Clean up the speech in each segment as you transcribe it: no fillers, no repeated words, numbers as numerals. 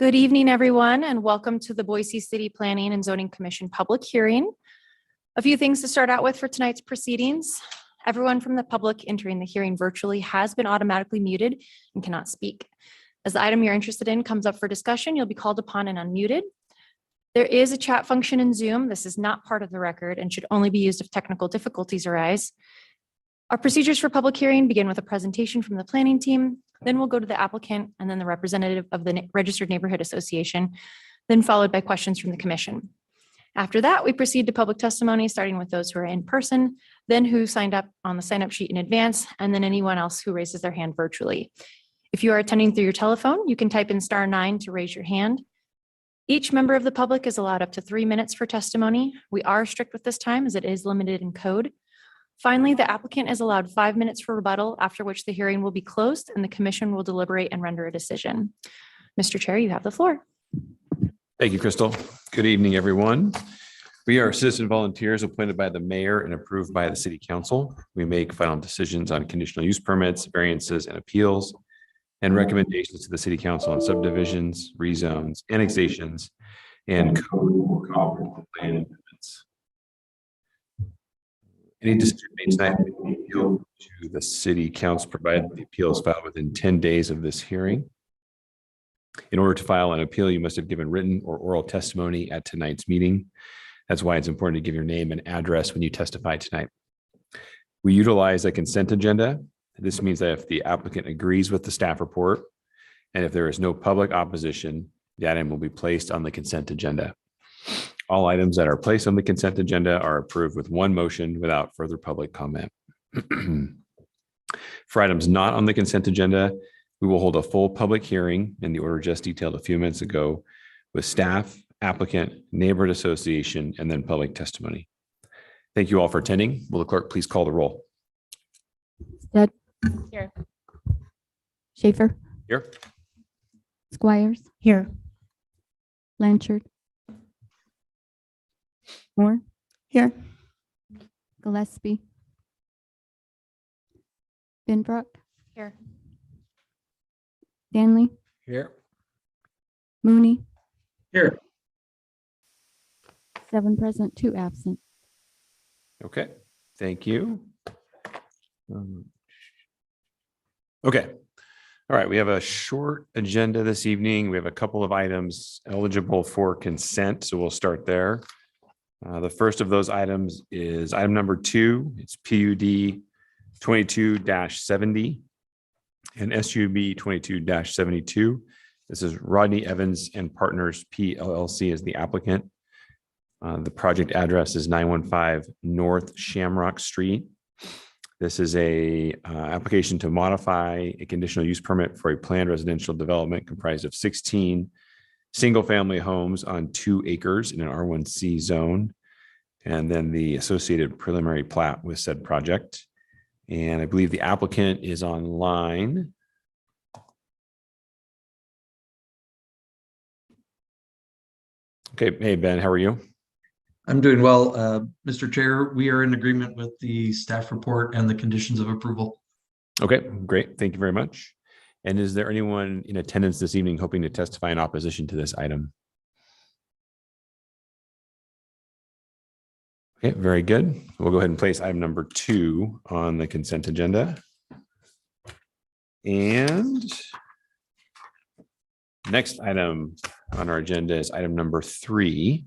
Good evening, everyone, and welcome to the Boise City Planning and Zoning Commission public hearing. A few things to start out with for tonight's proceedings. Everyone from the public entering the hearing virtually has been automatically muted and cannot speak. As the item you're interested in comes up for discussion, you'll be called upon and unmuted. There is a chat function in Zoom. This is not part of the record and should only be used if technical difficulties arise. Our procedures for public hearing begin with a presentation from the planning team. Then we'll go to the applicant and then the representative of the Registered Neighborhood Association, then followed by questions from the commission. After that, we proceed to public testimony, starting with those who are in person, then who signed up on the sign-up sheet in advance, and then anyone else who raises their hand virtually. If you are attending through your telephone, you can type in *9 to raise your hand. Each member of the public is allowed up to 3 minutes for testimony. We are strict with this time as it is limited in code. Finally, the applicant is allowed 5 minutes for rebuttal, after which the hearing will be closed and the commission will deliberate and render a decision. Mr. Chair, you have the floor. Thank you, Crystal. Good evening, everyone. We are citizen volunteers appointed by the mayor and approved by the city council. We make final decisions on conditional use permits, variances, and appeals, and recommendations to the city council on subdivisions, rezones, annexations, and code or comprehensive plan amendments. Any decision made tonight will be appealed to the city council, provided the appeal is filed within 10 days of this hearing. In order to file an appeal, you must have given written or oral testimony at tonight's meeting. That's why it's important to give your name and address when you testify tonight. We utilize a consent agenda. This means that if the applicant agrees with the staff report, and if there is no public opposition, the item will be placed on the consent agenda. All items that are placed on the consent agenda are approved with one motion without further public comment. For items not on the consent agenda, we will hold a full public hearing in the order just detailed a few minutes ago with staff, applicant, neighborhood association, and then public testimony. Thank you all for attending. Will the clerk please call the roll? Stead. Here. Schaefer. Here. Squires. Here. Blanchard. Moore. Here. Gillespie. Binbrook. Here. Stanley. Here. Mooney. Here. 7 present, 2 absent. Okay, thank you. Okay. All right, we have a short agenda this evening. We have a couple of items eligible for consent, so we'll start there. The first of those items is item number 2. It's PUD 22-70 and SUB 22-72. This is Rodney Evans and Partners PLLC as the applicant. The project address is 915 North Shamrock Street. This is a application to modify a conditional use permit for a planned residential development comprised of 16 single-family homes on 2 acres in an R1C zone, and then the associated preliminary plat with said project. And I believe the applicant is online. Okay, hey Ben, how are you? I'm doing well, Mr. Chair. We are in agreement with the staff report and the conditions of approval. Okay, great. Thank you very much. And is there anyone in attendance this evening hoping to testify in opposition to this item? Okay, very good. We'll go ahead and place item number 2 on the consent agenda. And next item on our agenda is item number 3.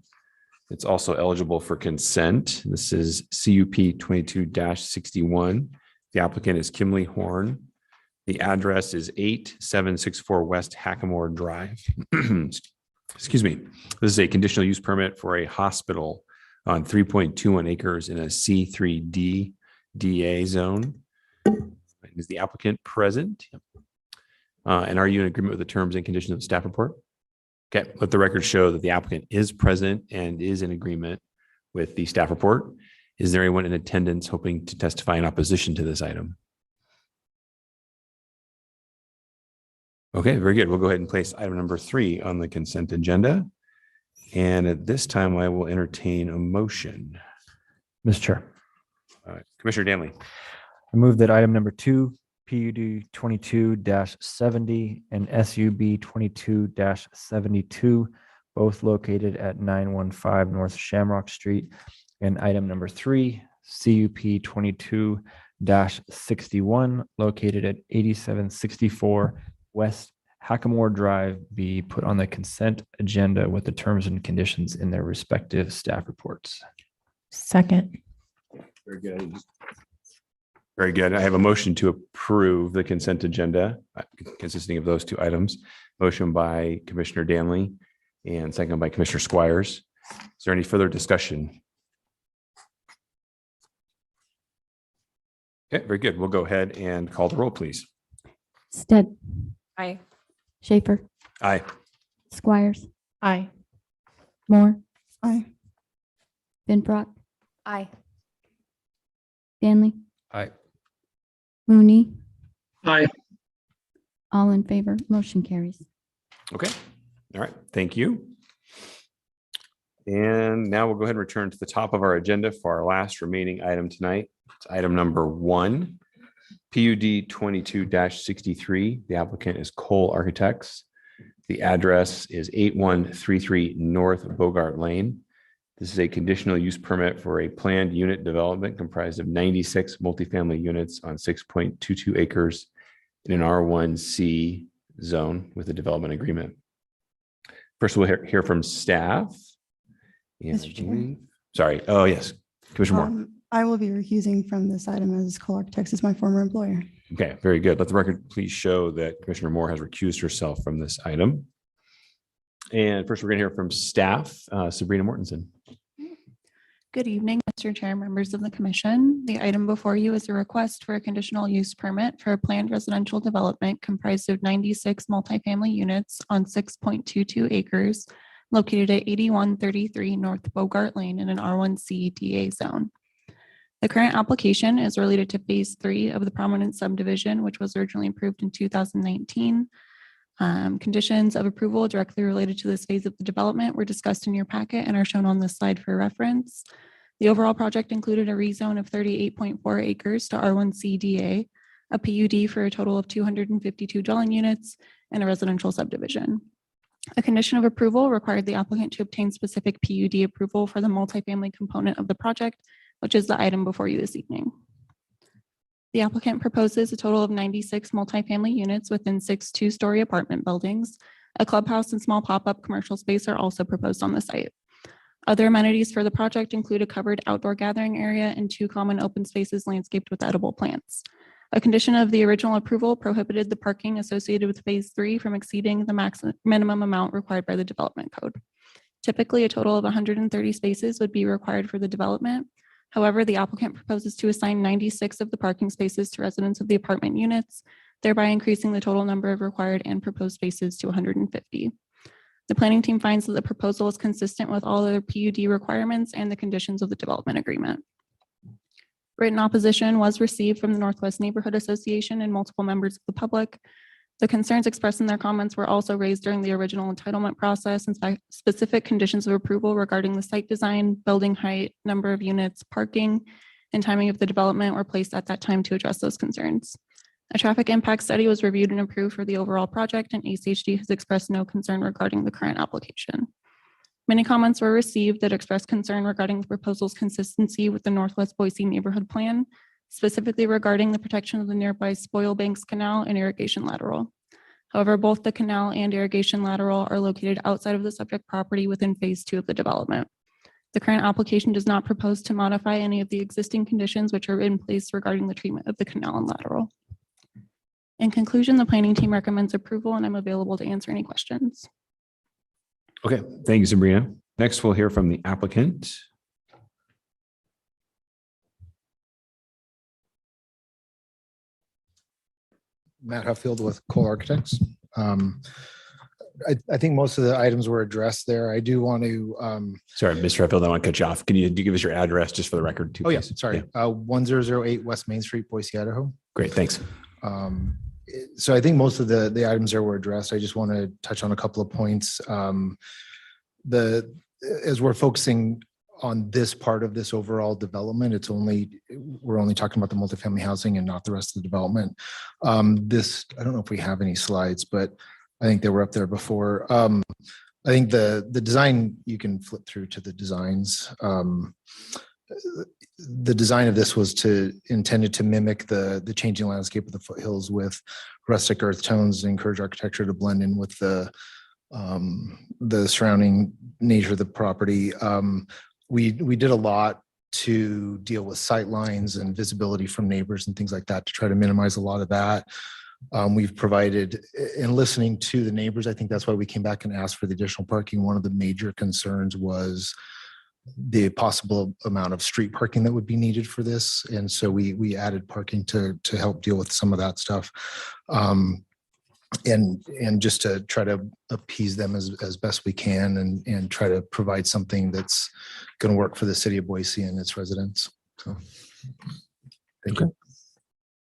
It's also eligible for consent. This is CUP 22-61. The applicant is Kimley Horn. The address is 8764 West Hackamore Drive. Excuse me. This is a conditional use permit for a hospital on 3.21 acres in a C3D DA zone. Is the applicant present? And are you in agreement with the terms and conditions of the staff report? Okay, let the record show that the applicant is present and is in agreement with the staff report. Is there anyone in attendance hoping to testify in opposition to this item? Okay, very good. We'll go ahead and place item number 3 on the consent agenda. And at this time, I will entertain a motion. Mr. Chair, Commissioner Danley. I move that item number 2 PUD 22-70 and SUB 22-72, both located at 915 North Shamrock Street. And item number 3, CUP 22-61, located at 8764 West Hackamore Drive, be put on the consent agenda with the terms and conditions in their respective staff reports. Second. Very good. Very good. I have a motion to approve the consent agenda consisting of those two items. Motion by Commissioner Danley and second by Commissioner Squires. Is there any further discussion? Okay, very good. We'll go ahead and call the roll, please. Stead, Aye. Schaefer, Aye. Squires, Aye. Moore, Aye. Benbrock, Aye. Danley, Aye. Mooney, Aye. all in favor, motion carries. Okay. All right. Thank you. And now we'll go ahead and return to the top of our agenda for our last remaining item tonight. It's item number 1, PUD 22-63. The applicant is Cole Architects. The address is 8133 North Bogart Lane. This is a conditional use permit for a planned unit development comprised of 96 multifamily units on 6.22 acres in an R1C zone with a development agreement. First, we'll hear from staff. And Mr. Chair. Sorry. Oh, yes. Commissioner Moore. I will be recusing from this item as Cole Architects is my former employer. Okay, very good. Let the record please show that Commissioner Moore has recused herself from this item. And first, we're going to hear from staff, Sabrina Mortensen. Good evening, Mr. Chair, members of the commission. The item before you is a request for a conditional use permit for a planned residential development comprised of 96 multifamily units on 6.22 acres located at 8133 North Bogart Lane in an R1C DA zone. The current application is related to phase 3 of the prominent subdivision, which was originally approved in 2019. Conditions of approval directly related to this phase of the development were discussed in your packet and are shown on this slide for reference. The overall project included a rezone of 38.4 acres to R1C DA, a PUD for a total of 252 dwelling units, and a residential subdivision. A condition of approval required the applicant to obtain specific PUD approval for the multifamily component of the project, which is the item before you this evening. The applicant proposes a total of 96 multifamily units within 6 two-story apartment buildings. A clubhouse and small pop-up commercial space are also proposed on the site. Other amenities for the project include a covered outdoor gathering area and 2 common open spaces landscaped with edible plants. A condition of the original approval prohibited the parking associated with phase 3 from exceeding the minimum amount required by the development code. Typically, a total of 130 spaces would be required for the development. However, the applicant proposes to assign 96 of the parking spaces to residents of the apartment units, thereby increasing the total number of required and proposed spaces to 150. The planning team finds that the proposal is consistent with all other PUD requirements and the conditions of the development agreement. Written opposition was received from the Northwest Neighborhood Association and multiple members of the public. The concerns expressed in their comments were also raised during the original entitlement process, and specific conditions of approval regarding the site design, building height, number of units, parking, and timing of the development were placed at that time to address those concerns. A traffic impact study was reviewed and approved for the overall project, and ACHD has expressed no concern regarding the current application. Many comments were received that expressed concern regarding the proposal's consistency with the Northwest Boise Neighborhood Plan, specifically regarding the protection of the nearby Spoil Banks Canal and irrigation lateral. However, both the canal and irrigation lateral are located outside of the subject property within phase 2 of the development. The current application does not propose to modify any of the existing conditions which are in place regarding the treatment of the canal and lateral. In conclusion, the planning team recommends approval, and I'm available to answer any questions. Okay, thank you, Sabrina. Next, we'll hear from the applicant. Matt Huffield with Cole Architects. I think most of the items were addressed there. I do want to. Sorry, Mr. Sheffield, I want to cut you off. Can you give us your address just for the record too? Oh, yeah, please? sorry. 1008 West Main Street, Boise, Idaho. Great, thanks. So I think most of the items there were addressed. I just want to touch on a couple of points. As we're focusing on this part of this overall development, we're only talking about the multifamily housing and not the rest of the development. This, I don't know if we have any slides, but I think they were up there before. I think the design, you can flip through to the designs. The design of this was intended to mimic the changing landscape of the foothills with rustic earth tones and encourage architecture to blend in with the surrounding nature of the property. We did a lot to deal with sight lines and visibility from neighbors and things like that to try to minimize a lot of that. We've provided, in listening to the neighbors, I think that's why we came back and asked for the additional parking. One of the major concerns was the possible amount of street parking that would be needed for this. And so we added parking to help deal with some of that stuff. And just to try to appease them as best we can and try to provide something that's going to work for the city of Boise and its residents. So thank you.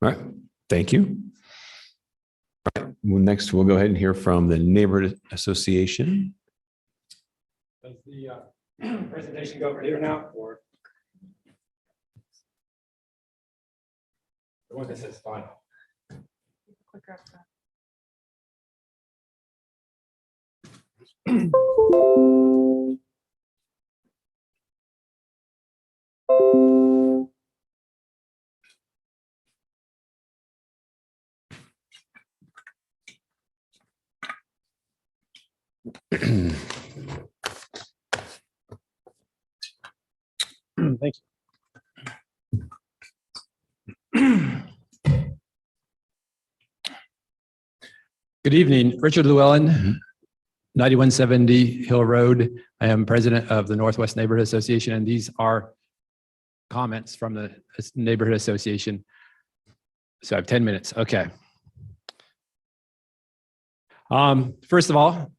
All right, thank you. All right, well, next we'll go ahead and hear from the Neighborhood Association. Does the presentation go over here now, or the one that says final? Thank you. Good evening, Richard Llewellyn, 9170 Hill Road. I am president of the Northwest Neighborhood Association, and these are comments from the Neighborhood Association. So I have 10 minutes. Okay. First of all,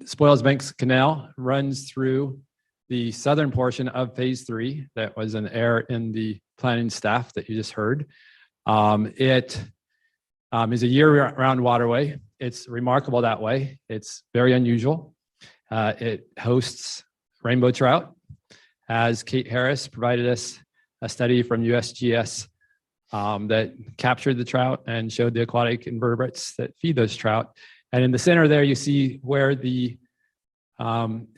Spoils Banks Canal runs through the southern portion of phase 3. That was an error in the planning staff that you just heard. It is a year-round waterway. It's remarkable that way. It's very unusual. It hosts rainbow trout. As Kate Harris provided us a study from USGS that captured the trout and showed the aquatic invertebrates that feed those trout. And in the center there, you see where the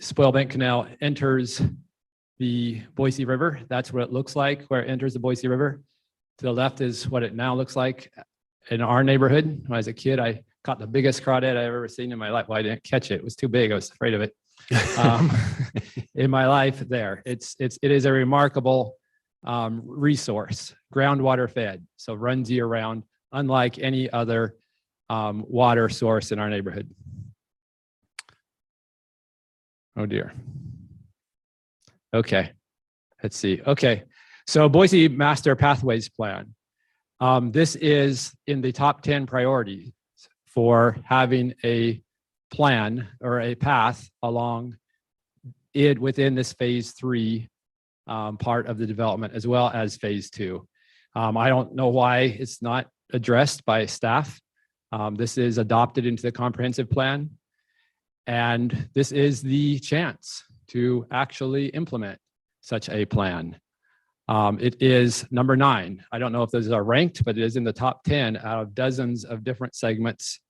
Spoil Bank Canal enters the Boise River. That's what it looks like where it enters the Boise River. To the left is what it now looks like in our neighborhood. When I was a kid, I caught the biggest crawdad I've ever seen in my life. Well, I didn't catch it. It was too big. I was afraid of it. In my life there. It is a remarkable resource, groundwater fed. So runs year round, unlike any other water source in our neighborhood. Oh dear. Okay, let's see. Okay, so Boise Master Pathways Plan. This is in the top 10 priorities for having a plan or a path along it within this phase 3 part of the development, as well as phase 2. I don't know why it's not addressed by staff. This is adopted into the comprehensive plan. And this is the chance to actually implement such a plan. It is number 9. I don't know if those are ranked, but it is in the top 10 out of dozens of different segments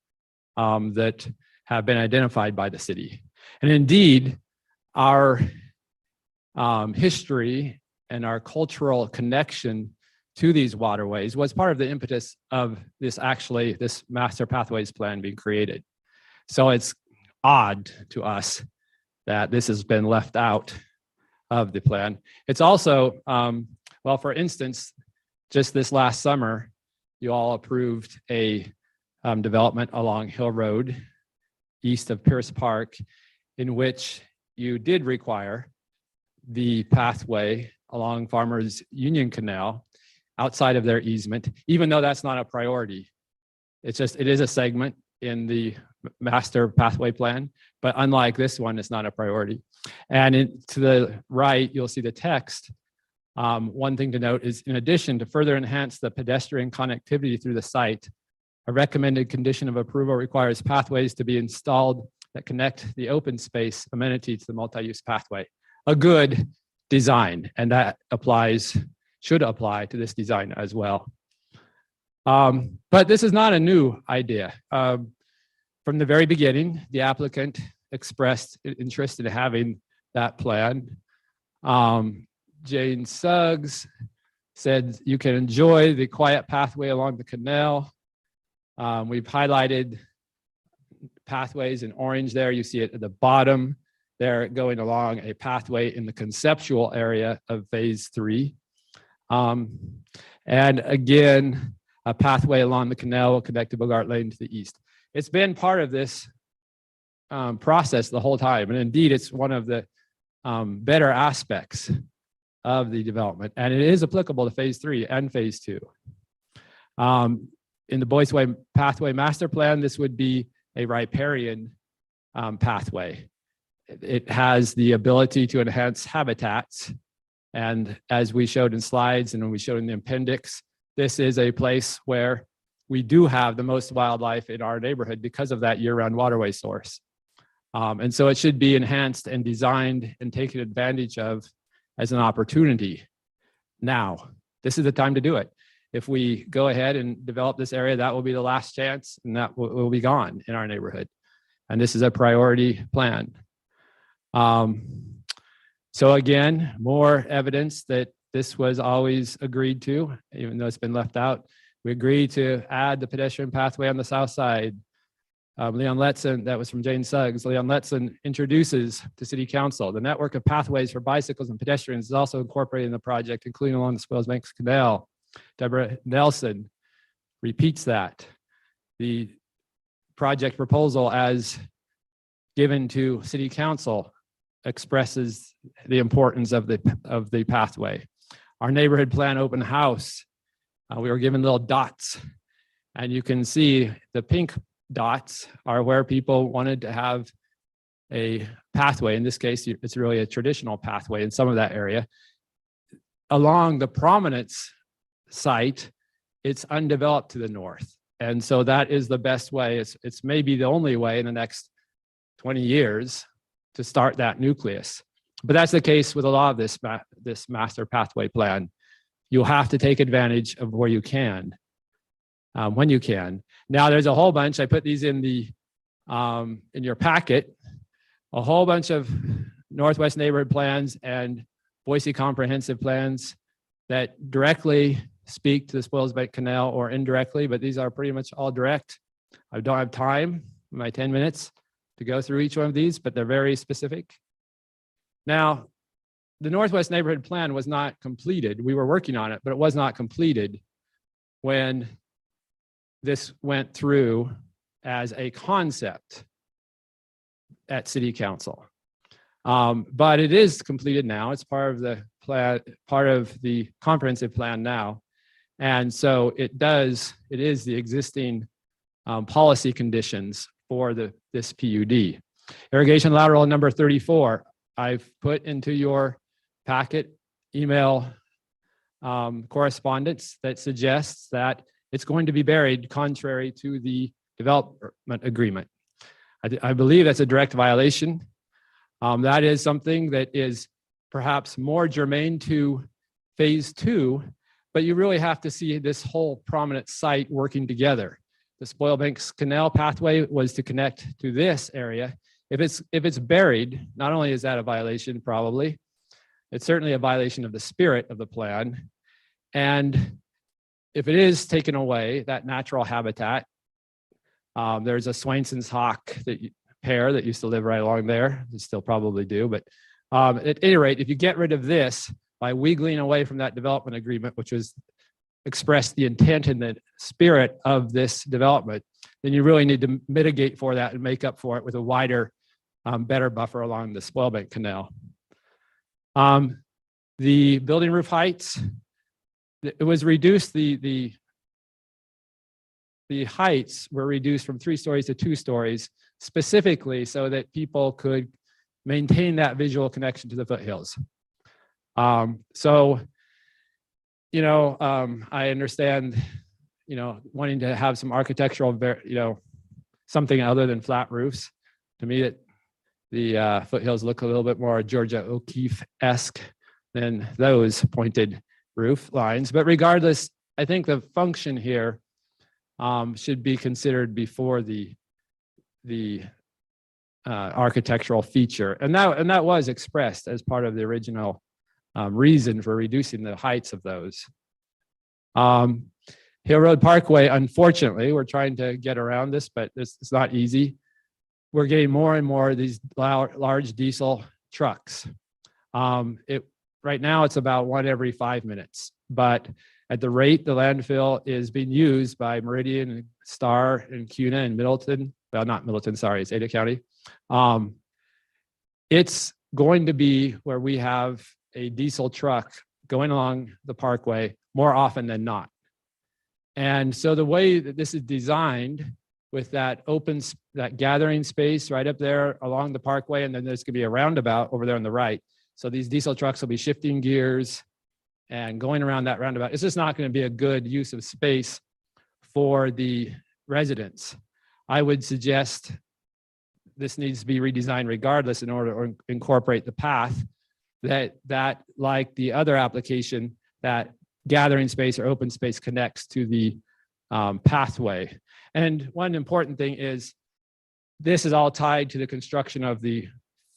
that have been identified by the city. And indeed, our history and our cultural connection to these waterways was part of the impetus of this Master Pathways Plan being created. So it's odd to us that this has been left out of the plan. It's also, well, for instance, just this last summer, you all approved a development along Hill Road, east of Pierce Park, in which you did require the pathway along Farmers Union Canal outside of their easement, even though that's not a priority. It is a segment in the Master Pathway Plan, but unlike this one, it's not a priority. And to the right, you'll see the text. One thing to note is, in addition, to further enhance the pedestrian connectivity through the site, a recommended condition of approval requires pathways to be installed that connect the open space amenity to the multi-use pathway. A good design, and that should apply to this design as well. But this is not a new idea. From the very beginning, the applicant expressed interest in having that plan. Jane Suggs said you can enjoy the quiet pathway along the canal. We've highlighted pathways in orange there. You see it at the bottom there, going along a pathway in the conceptual area of phase 3. And again, a pathway along the canal will connect to Bogart Lane to the east. It's been part of this process the whole time. And indeed, it's one of the better aspects of the development. And it is applicable to phase 3 and phase 2. In the Boyce Way Pathway Master Plan, this would be a riparian pathway. It has the ability to enhance habitats. And as we showed in slides and when we showed in the appendix, this is a place where we do have the most wildlife in our neighborhood because of that year-round waterway source. And so it should be enhanced and designed and taken advantage of as an opportunity. Now, this is the time to do it. If we go ahead and develop this area, that will be the last chance and that will be gone in our neighborhood. And this is a priority plan. So again, more evidence that this was always agreed to, even though it's been left out. We agreed to add the pedestrian pathway on the south side. Leon Letson, that was from Jane Suggs. Leon Letson introduces to City Council the network of pathways for bicycles and pedestrians is also incorporated in the project, including along the Spoils Banks Canal. Deborah Nelson repeats that. The project proposal as given to City Council expresses the importance of the pathway. Our neighborhood plan open house, we were given little dots, and you can see the pink dots are where people wanted to have a pathway. In this case, it's really a traditional pathway in some of that area. Along the Prominence site, it's undeveloped to the north. And so that is the best way. It's maybe the only way in the next 20 years to start that nucleus. But that's the case with a lot of this master pathway plan. You'll have to take advantage of where you can, when you can. Now there's a whole bunch, I put these in your packet, a whole bunch of Northwest neighborhood plans and Boise comprehensive plans that directly speak to the Spoils Bank Canal or indirectly, but these are pretty much all direct. I don't have time in my 10 minutes to go through each one of these, but they're very specific. Now, the Northwest neighborhood plan was not completed. We were working on it, but it was not completed when this went through as a concept at City Council. But it is completed now. It's part of the plan, part of the comprehensive plan now. And so it is the existing policy conditions for this PUD. Irrigation lateral number 34, I've put into your packet email correspondence that suggests that it's going to be buried contrary to the development agreement. I believe that's a direct violation. That is something that is perhaps more germane to phase 2, but you really have to see this whole prominent site working together. The Spoils Banks Canal pathway was to connect to this area. If it's buried, not only is that a violation, probably, it's certainly a violation of the spirit of the plan. And if it is taken away, that natural habitat, there's a Swainson's hawk pair that used to live right along there. They still probably do, but at any rate, if you get rid of this by wiggling away from that development agreement, which was expressed the intent and the spirit of this development, then you really need to mitigate for that and make up for it with a wider, better buffer along the Spoils Bank Canal. The building roof heights, it was reduced, the heights were reduced from 3 stories to 2 stories, specifically so that people could maintain that visual connection to the foothills. So, I understand, wanting to have some architectural, something other than flat roofs. To me, the foothills look a little bit more Georgia O'Keeffe-esque than those pointed roof lines. But regardless, I think the function here should be considered before the architectural feature. And that was expressed as part of the original reason for reducing the heights of those. Hill Road Parkway, unfortunately, we're trying to get around this, but it's not easy. We're getting more and more of these large diesel trucks. Right now, it's about 1 every 5 minutes, but at the rate the landfill is being used by Meridian and Star and CUNA and Middleton, well, not Middleton, sorry, it's Ada County. It's going to be where we have a diesel truck going along the parkway more often than not. And so the way that this is designed with that that gathering space right up there along the parkway, and then there's gonna be a roundabout over there on the right. So these diesel trucks will be shifting gears and going around that roundabout. It's just not gonna be a good use of space for the residents. I would suggest this needs to be redesigned regardless in order to incorporate the path that like the other application, that gathering space or open space connects to the pathway. And one important thing is this is all tied to the construction of the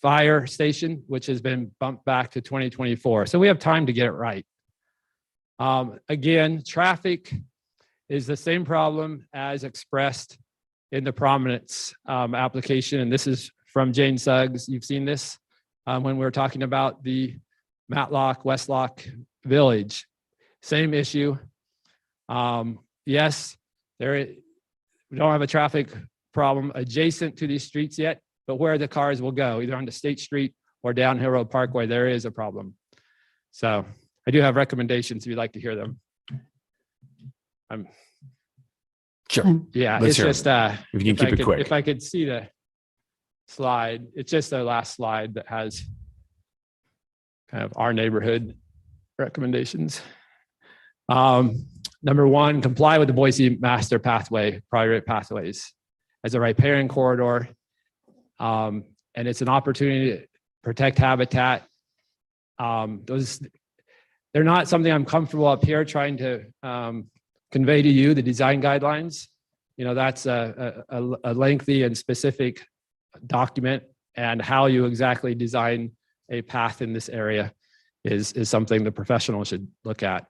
fire station, which has been bumped back to 2024. So we have time to get it right. Again, traffic is the same problem as expressed in the prominence application. And this is from Jane Suggs. You've seen this when we were talking about the Matlock, Westlock Village. Same issue. Yes, we don't have a traffic problem adjacent to these streets yet, but where the cars will go, either onto State Street or down Hill Road Parkway, there is a problem. So I do have recommendations if you'd like to hear them. Sure. Yeah, Let's it's hear just, We can keep it quick. if I could see the slide, it's just the last slide that has kind of our neighborhood recommendations. Number one, comply with the Boise Master Pathway, private pathways as a riparian corridor. And it's an opportunity to protect habitat. They're not something I'm comfortable up here trying to convey to you, the design guidelines. You know, that's a lengthy and specific document, and how you exactly design a path in this area is something the professional should look at.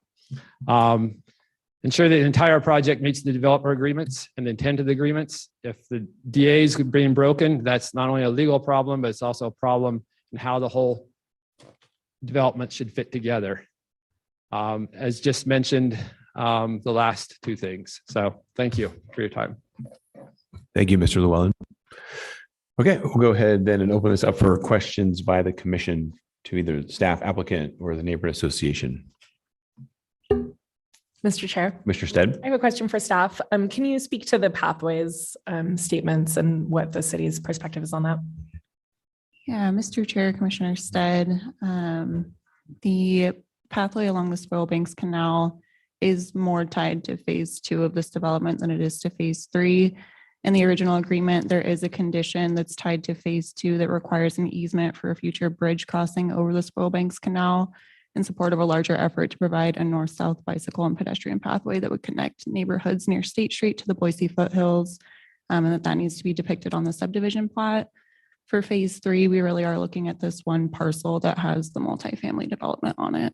Ensure that the entire project meets the developer agreements and the intent of the agreements. If the DA is being broken, that's not only a legal problem, but it's also a problem in how the whole development should fit together. As just mentioned, the last two things. So thank you for your time. Thank you, Mr. Llewellyn. Okay, we'll go ahead then and open this up for questions by the commission to either staff, applicant, or the neighborhood association. Mr. Chair, Mr. Stead? I have a question for staff. Can you speak to the pathways statements and what the city's perspective is on that? Yeah, Mr. Chair, Commissioner Stead, the pathway along the Spoilbanks Canal is more tied to phase 2 of this development than it is to phase 3. In the original agreement, there is a condition that's tied to phase 2 that requires an easement for a future bridge crossing over the Spoilbanks Canal in support of a larger effort to provide a north-south bicycle and pedestrian pathway that would connect neighborhoods near State Street to the Boise foothills, and that needs to be depicted on the subdivision plat. For phase 3, we really are looking at this one parcel that has the multifamily development on it.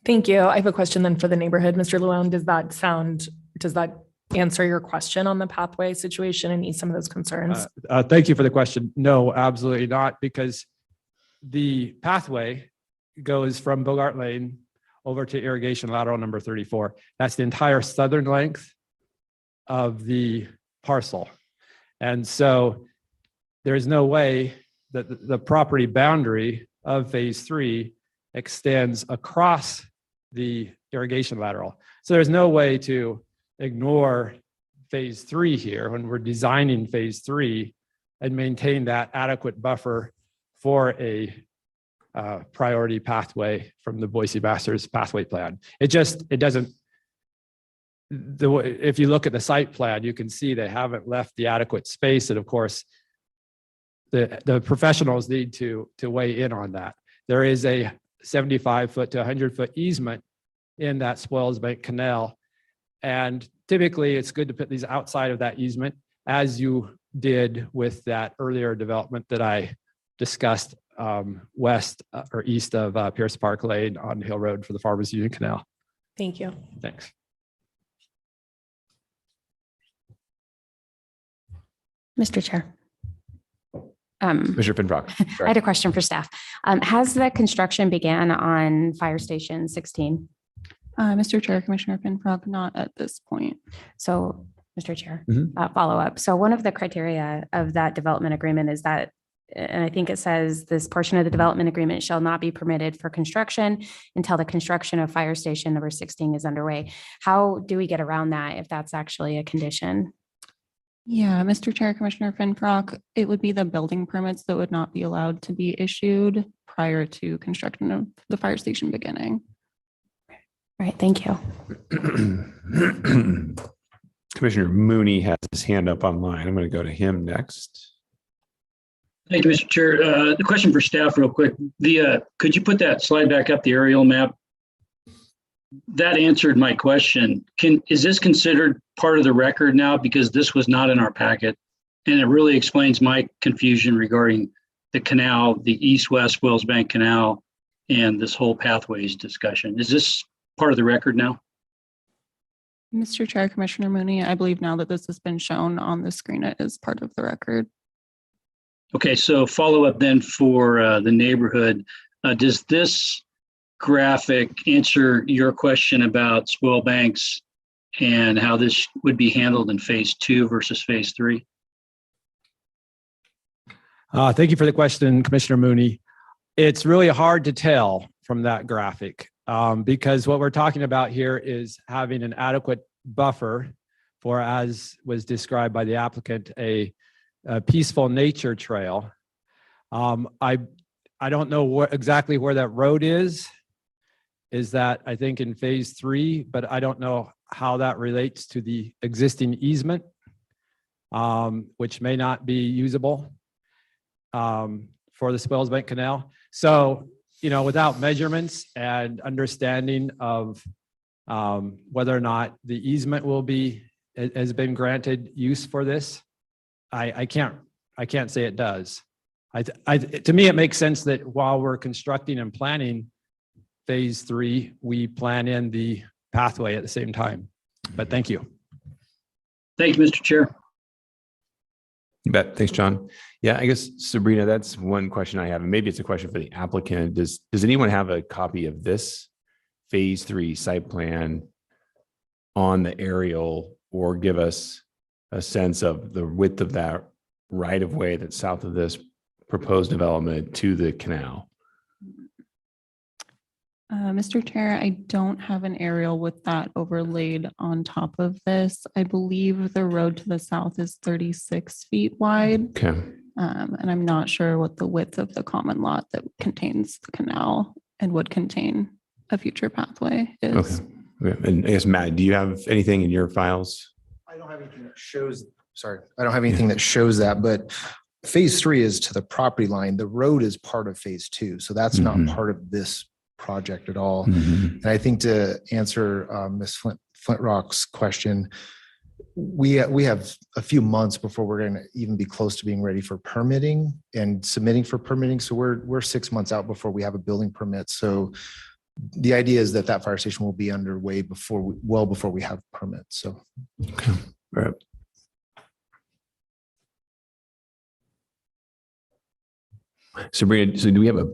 Thank you. I have a question then for the neighborhood. Mr. Llewellyn, does that answer your question on the pathway situation and ease some of those concerns? Thank you for the question. No, absolutely not, because the pathway goes from Bogart Lane over to irrigation lateral number 34. That's the entire southern length of the parcel. And so there's no way that the property boundary of phase 3 extends across the irrigation lateral. So there's no way to ignore phase 3 here when we're designing phase 3 and maintain that adequate buffer for a priority pathway from the Boise Masters pathway plan. It doesn't, if you look at the site plan, you can see they haven't left the adequate space. And of course, the professionals need to weigh in on that. There is a 75-foot to 100-foot easement in that Spoils Bank Canal. And typically, it's good to put these outside of that easement, as you did with that earlier development that I discussed west or east of Pierce Park Lane on Hill Road for the Farmers Union Canal. Thank you. Thanks. Mr. Chair. Commissioner Finbrock. I had a question for staff. Has the construction began on Fire Station 16? Mr. Chair, Commissioner Finfrock, not at this point. So, Mr. Chair, Mhm. follow up. So one of the criteria of that development agreement is that, and I think it says this portion of the development agreement shall not be permitted for construction until the construction of Fire Station number 16 is underway. How do we get around that if that's actually a condition? Yeah, Mr. Chair, Commissioner Finfrock, it would be the building permits that would not be allowed to be issued prior to construction of the fire station beginning. All right, thank you. Commissioner Mooney has his hand up online. I'm going to go to him next. Thank you, Mr. Chair. The question for staff real quick. Could you put that slide back up, the aerial map? That answered my question. Is this considered part of the record now? Because this was not in our packet. And it really explains my confusion regarding the canal, the east-west Wells Bank Canal, and this whole pathways discussion. Is this part of the record now? Mr. Chair, Commissioner Mooney, I believe now that this has been shown on the screen, it is part of the record. Okay, so follow up then for the neighborhood. Does this graphic answer your question about spoil banks and how this would be handled in phase 2 versus phase 3? Thank you for the question, Commissioner Mooney. It's really hard to tell from that graphic because what we're talking about here is having an adequate buffer for, as was described by the applicant, a peaceful nature trail. I don't know exactly where that road is that I think in phase 3, but I don't know how that relates to the existing easement, which may not be usable for the Spoils Bank Canal. So, without measurements and understanding of whether or not the easement has been granted use for this, I can't say it does. To me, it makes sense that while we're constructing and planning phase 3, we plan in the pathway at the same time. But thank you. Thank you, Mr. Chair. You bet. Thanks, John. Yeah, I guess, Sabrina, that's one question I have. And maybe it's a question for the applicant. Does anyone have a copy of this phase 3 site plan on the aerial, or give us a sense of the width of that right of way that's south of this proposed development to the canal? Mr. Chair, I don't have an aerial with that overlaid on top of this. I believe the road to the south is 36 feet wide. Okay. And I'm not sure what the width of the common lot that contains the canal and would contain a future pathway is. Okay. And I guess, Matt, do you have anything in your files? I don't have anything that shows, I don't have anything that shows that, but phase 3 is to the property line. The road is part of phase 2. So that's not part of this project at all. And I think to answer Ms. Flintrock's question, we have a few months before we're going to even be close to being ready for permitting and submitting for permitting. So we're 6 months out before we have a building permit. So the idea is that fire station will be underway well before we have permits. So, okay. All right. Sabrina, so do we have a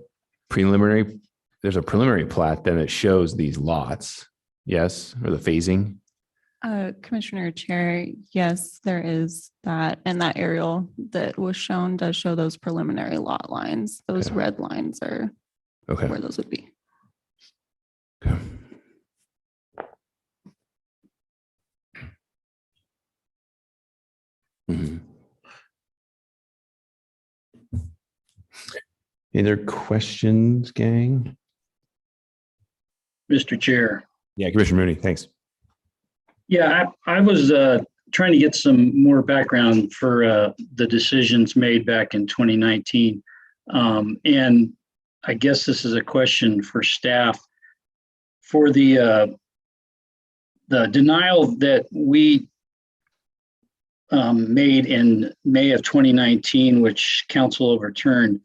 preliminary? There's a preliminary plat then that shows these lots, yes, or the phasing? Commissioner Chair, yes, there is that. And that aerial that was shown does show those preliminary lot lines. Those red lines are where those would be. Okay. Any other questions, gang? Mr. Chair. Yeah, Commissioner Mooney, thanks. Yeah, I was trying to get some more background for the decisions made back in 2019. And I guess this is a question for staff. For the denial that we made in May of 2019, which council overturned,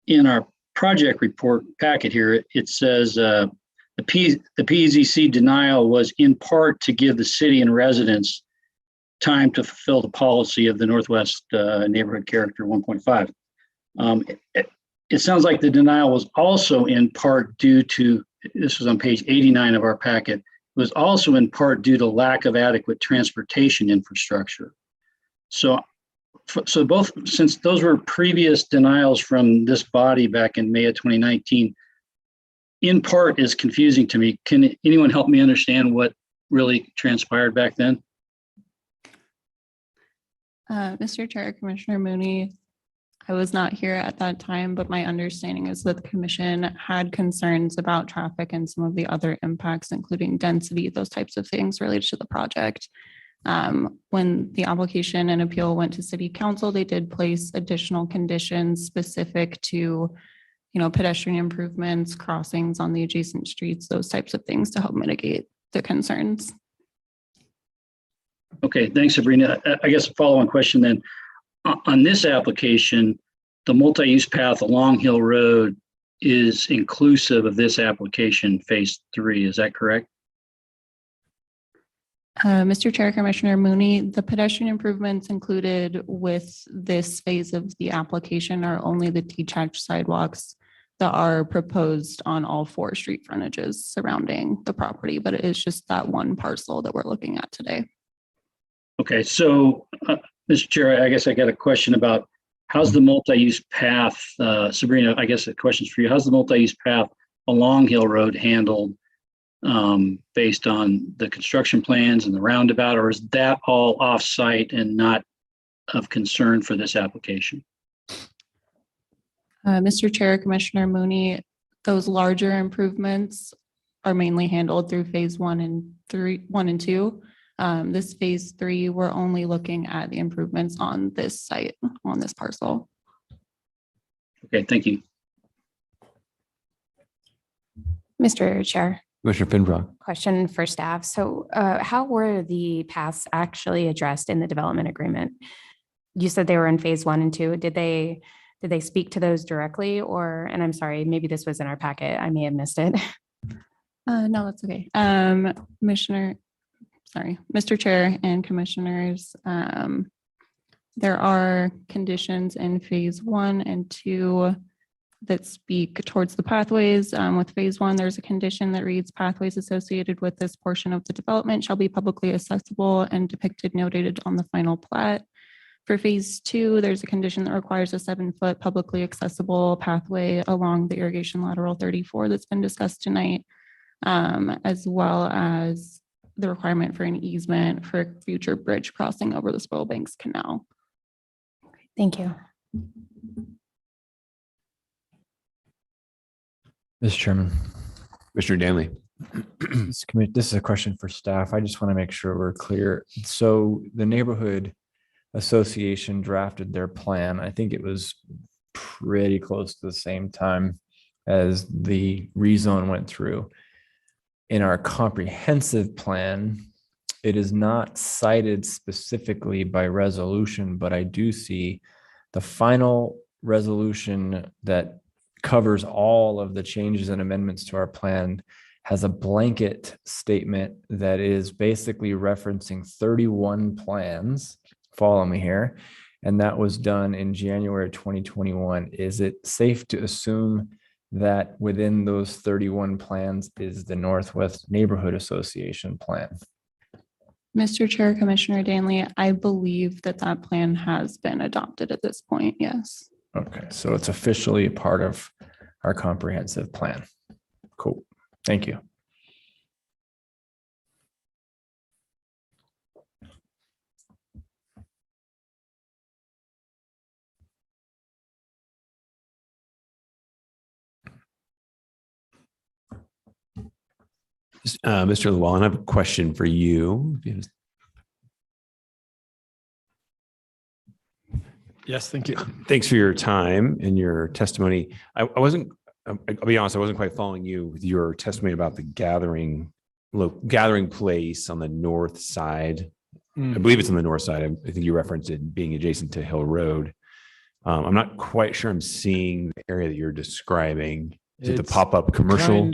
in our project report packet here, it says the PZC denial was in part to give the city and residents time to fulfill the policy of the Northwest Neighborhood Character 1.5. It sounds like the denial was also in part due to, this was on page 89 of our packet, was also in part due to lack of adequate transportation infrastructure. So both, since those were previous denials from this body back in May of 2019, in part is confusing to me. Can anyone help me understand what really transpired back then? Mr. Chair, Commissioner Mooney, I was not here at that time, but my understanding is that the commission had concerns about traffic and some of the other impacts, including density, those types of things related to the project. When the application and appeal went to city council, they did place additional conditions specific to, pedestrian improvements, crossings on the adjacent streets, those types of things to help mitigate the concerns. Okay, thanks, Sabrina. I guess a follow-on question then. On this application, the multi-use path along Hill Road is inclusive of this application, phase 3. Is that correct? Mr. Chair, Commissioner Mooney, the pedestrian improvements included with this phase of the application are only the detached sidewalks that are proposed on all 4 street frontages surrounding the property, but it is just that one parcel that we're looking at today. Okay, so Mr. Chair, I guess I got a question about how's the multi-use path, Sabrina, I guess the question's for you. How's the multi-use path along Hill Road handled based on the construction plans and the roundabout, or is that all off-site and not of concern for this application? Mr. Chair, Commissioner Mooney, those larger improvements are mainly handled through phase 1 and 2. This phase 3, we're only looking at the improvements on this site, on this parcel. Okay, thank you. Mr. Chair, Commissioner Finbrock. question for staff. So how were the paths actually addressed in the development agreement? You said they were in phase 1 and 2. Did they speak to those directly, or, and I'm sorry, maybe this was in our packet, I may have missed it. No, that's okay. Mr. Chair and Commissioners, there are conditions in phase 1 and 2 that speak towards the pathways. With phase 1, there's a condition that reads pathways associated with this portion of the development shall be publicly accessible and depicted notated on the final plat. For phase 2, there's a condition that requires a 7-foot publicly accessible pathway along the irrigation lateral 34 that's been discussed tonight, as well as the requirement for an easement for future bridge crossing over the Spoilbanks Canal. Thank you. Mr. Chairman, Commissioner Danley. this is a question for staff. I just want to make sure we're clear. So the neighborhood association drafted their plan. I think it was pretty close to the same time as the rezone went through. In our comprehensive plan, it is not cited specifically by resolution, but I do see the final resolution that covers all of the changes and amendments to our plan has a blanket statement that is basically referencing 31 plans. Follow me here. And that was done in January 2021. Is it safe to assume that within those 31 plans is the Northwest Neighborhood Association plan? Mr. Chair, Commissioner Danley, I believe that plan has been adopted at this point, yes. Okay, so it's officially a part of our comprehensive plan. Cool, thank you. Mr. Llewellyn, I have a question for you. Yes, thank you. Thanks for your time and your testimony. I wasn't I'll be honest, I wasn't quite following you with your testimony about the gathering place on the north side. I believe it's on the north side. I think you referenced it being adjacent to Hill Road. I'm not quite sure I'm seeing the area that you're describing. Is it the It's pop-up commercial?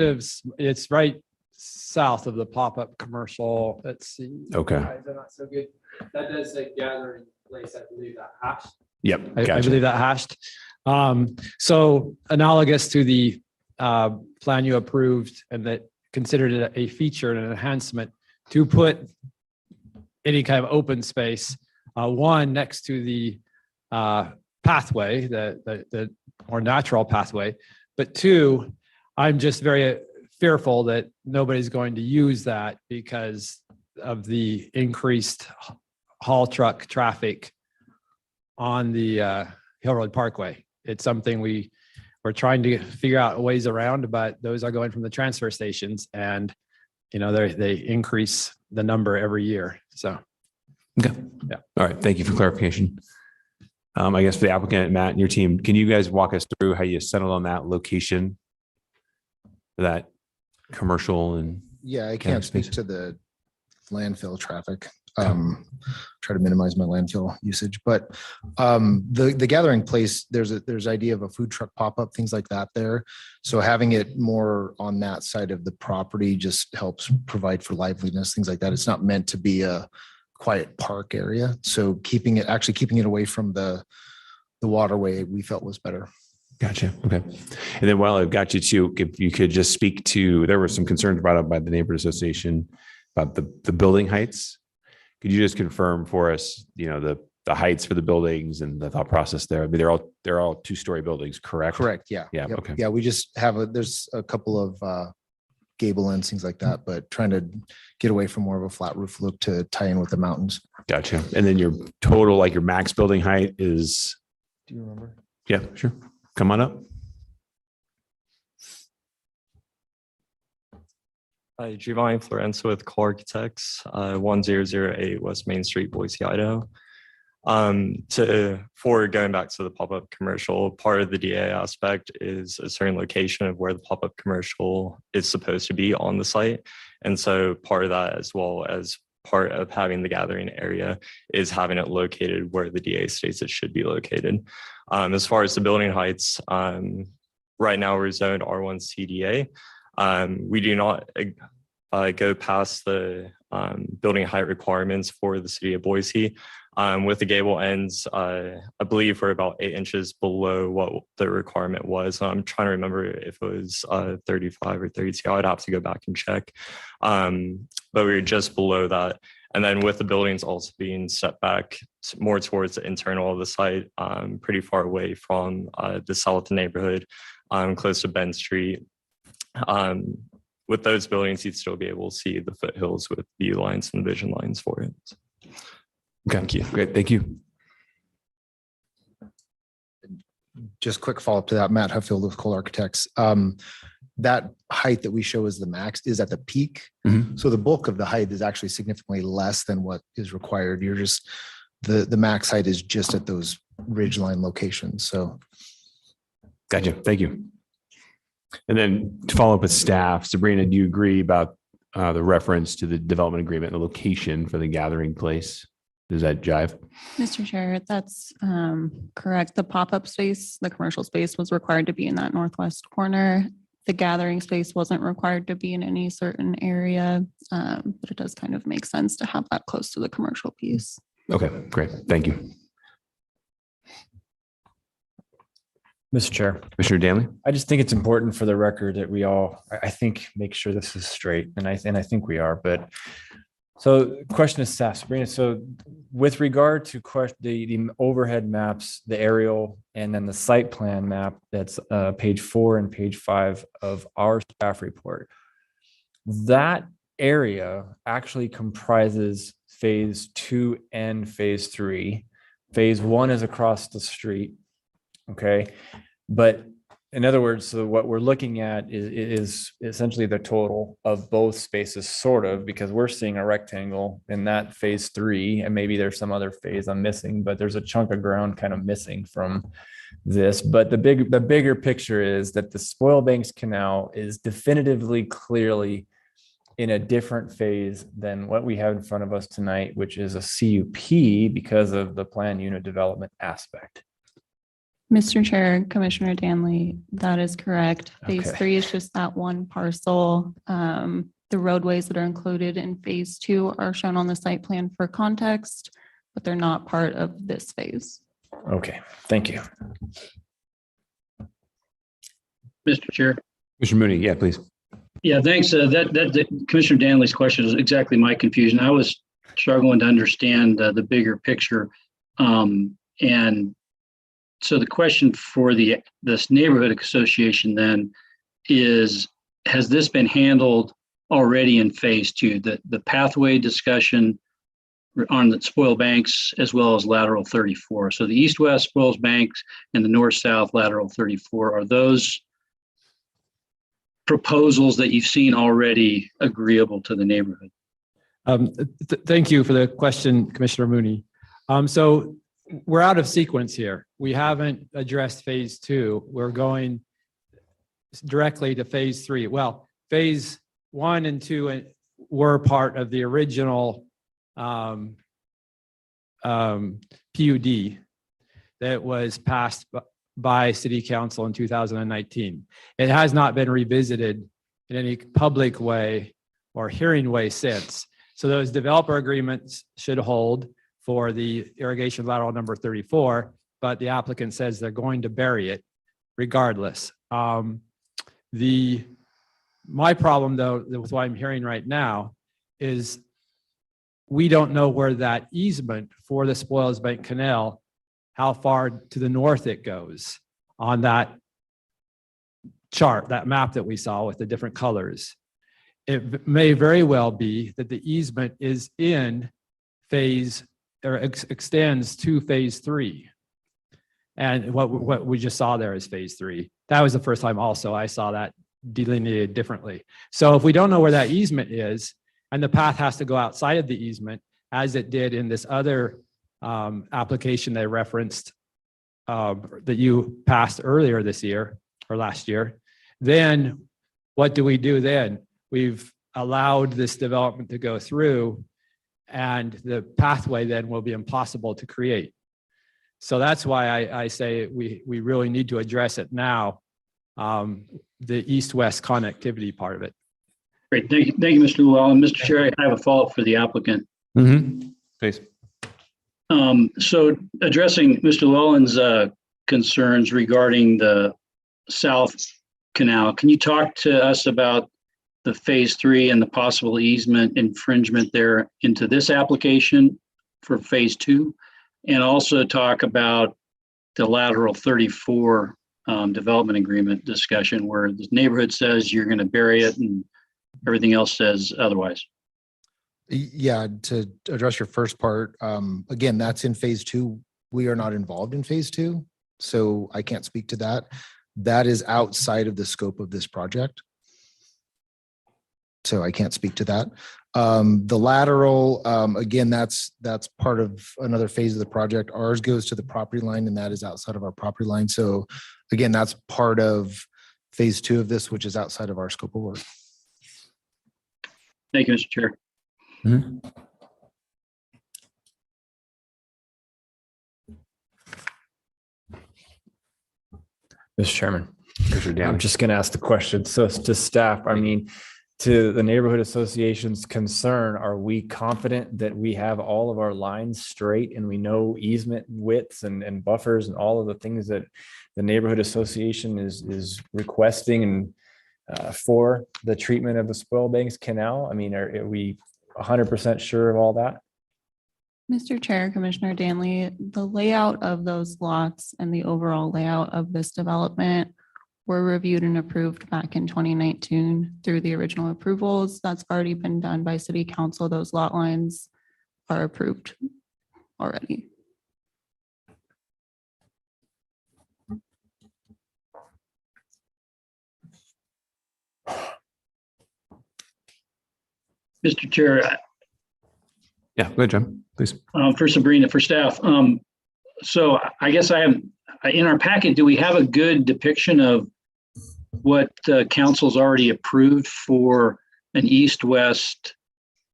It's right south of the pop-up commercial. Let's see. Okay. Guys, they're not so good. That does say gathering place. I believe that hashed. Yep. I Gotcha. believe that hashed. So analogous to the plan you approved and that considered it a feature and an enhancement to put any kind of open space, one next to the pathway, the more natural pathway, but two, I'm just very fearful that nobody's going to use that because of the increased haul truck traffic on the Hill Road Parkway. It's something we're trying to figure out ways around, but those are going from the transfer stations and, you know, they increase the number every year. So. Okay. Yeah. All right. Thank you for clarification. I guess for the applicant, Matt and your team, can you guys walk us through how you settled on that location? For that commercial and Yeah, I Yeah, can't speak space. to the landfill traffic. Try to minimize my landfill usage, but the gathering place, there's idea of a food truck pop-up, things like that there. So having it more on that side of the property just helps provide for liveliness, things like that. It's not meant to be a quiet park area. So keeping it away from the waterway, we felt was better. Gotcha. Okay. And then while I've got you too, if you could just speak to, there were some concerns brought up by the neighborhood association about the building heights. Could you just confirm for us, you know, the heights for the buildings and the thought process there? I mean, they're all 2-story buildings, correct? Correct. Yeah. Yeah. Yep. Okay. Yeah. We just there's a couple of gable ends, things like that, but trying to get away from more of a flat roof look to tie in with the mountains. Gotcha. And then your total, like your max building height is? Do you remember? Yeah, sure. Come on up. Hi, Giovanni Florenzo with Core Architects, 1008 West Main Street, Boise, Idaho. For going back to the pop-up commercial, part of the DA aspect is a certain location of where the pop-up commercial is supposed to be on the site. And so part of that, as well as part of having the gathering area, is having it located where the DA states it should be located. As far as the building heights, right now we're zoned R1 CDA. We do not go past the building height requirements for the city of Boise. With the gable ends, I believe we're about 8 inches below what the requirement was. I'm trying to remember if it was 35 or 32. I'd have to go back and check. But we were just below that. And then with the buildings also being set back more towards the internal of the site, pretty far away from the south neighborhood, close to Bend Street. With those buildings, you'd still be able to see the foothills with view lines and vision lines for it. Okay. Thank you. Great. Thank you. Just quick follow-up to that, Matt Huffield with Cole Architects. That height that we show as the max is at the peak. Mhm. So the bulk of the height is actually significantly less than what is required. You're just, the max height is just at those ridgeline locations. So. Gotcha. Thank you. And then to follow up with staff, Sabrina, do you agree about the reference to the development agreement and the location for the gathering place? Does that jive? Mr. Chair, that's correct. The pop-up space, the commercial space was required to be in that northwest corner. The gathering space wasn't required to be in any certain area, but it does kind of make sense to have that close to the commercial piece. Okay, great. Thank you. Mr. Chair, Commissioner Danley? I just think it's important for the record that we all, I think, make sure this is straight, and I think we are, but so question is staff, Sabrina, so with regard to the overhead maps, the aerial, and then the site plan map, that's page 4 and page 5 of our staff report, that area actually comprises phase 2 and phase 3. Phase 1 is across the street. Okay. But in other words, so what we're looking at is essentially the total of both spaces, sort of, because we're seeing a rectangle in that phase 3, and maybe there's some other phase I'm missing, but there's a chunk of ground kind of missing from this, but the bigger picture is that the Spoilbanks Canal is definitively, clearly in a different phase than what we have in front of us tonight, which is a CUP because of the plan unit development aspect. Mr. Chair, Commissioner Danley, that is correct. Phase Okay. 3 is just that one parcel. The roadways that are included in phase 2 are shown on the site plan for context, but they're not part of this phase. Okay, thank you. Mr. Chair. Commissioner Mooney, yeah, please. Yeah, thanks. That Commissioner Danley's question is exactly my confusion. I was struggling to understand the bigger picture. And so the question for this neighborhood association then is, has this been handled already in phase 2? The pathway discussion on the spoil banks as well as lateral 34. So the east-west spoils banks and the north-south lateral 34, are those proposals that you've seen already agreeable to the neighborhood? Thank you for the question, Commissioner Mooney. So we're out of sequence here. We haven't addressed phase 2. We're going directly to phase 3. Well, phase 1 and 2 were part of the original PUD that was passed by City Council in 2019. It has not been revisited in any public way or hearing way since. So those developer agreements should hold for the irrigation lateral number 34, but the applicant says they're going to bury it regardless. My problem though, with what I'm hearing right now is we don't know where that easement for the Spoils Bank Canal, how far to the north it goes on that chart, that map that we saw with the different colors. It may very well be that the easement is in phase or extends to phase 3. And what we just saw there is phase 3. That was the first time also I saw that delineated differently. So if we don't know where that easement is, and the path has to go outside of the easement, as it did in this other application they referenced that you passed earlier this year or last year, then what do we do then? We've allowed this development to go through, and the pathway then will be impossible to create. So that's why I say we really need to address it now, the east-west connectivity part of it. Great. Thank you, Mr. Llewellyn. Mr. Chair, I have a follow-up for the applicant. Please. So addressing Mr. Llewellyn's concerns regarding the South Canal, can you talk to us about the phase 3 and the possible easement infringement there into this application for phase 2? And also talk about the lateral 34 development agreement discussion where the neighborhood says you're going to bury it and everything else says otherwise. Yeah, to address your first part, again, that's in phase 2. We are not involved in phase 2, so I can't speak to that. That is outside of the scope of this project. So I can't speak to that. The lateral, again, that's part of another phase of the project. Ours goes to the property line, and that is outside of our property line. So again, that's part of phase 2 of this, which is outside of our scope of work. Thank you, Mr. Chair. Mr. Chairman, I'm just going to ask the question. So to staff, I mean, to the neighborhood association's concern, are we confident that we have all of our lines straight and we know easement widths and buffers and all of the things that the neighborhood association is requesting and for the treatment of the Spoilbanks Canal? I mean, are we 100% sure of all that? Mr. Chair, Commissioner Danley, the layout of those lots and the overall layout of this development were reviewed and approved back in 2019 through the original approvals. That's already been done by City Council. Those lot lines are approved already. Mr. Chair. Yeah, go ahead, John, please. For Sabrina, for staff. So I guess I in our packet, do we have a good depiction of what council's already approved for an east-west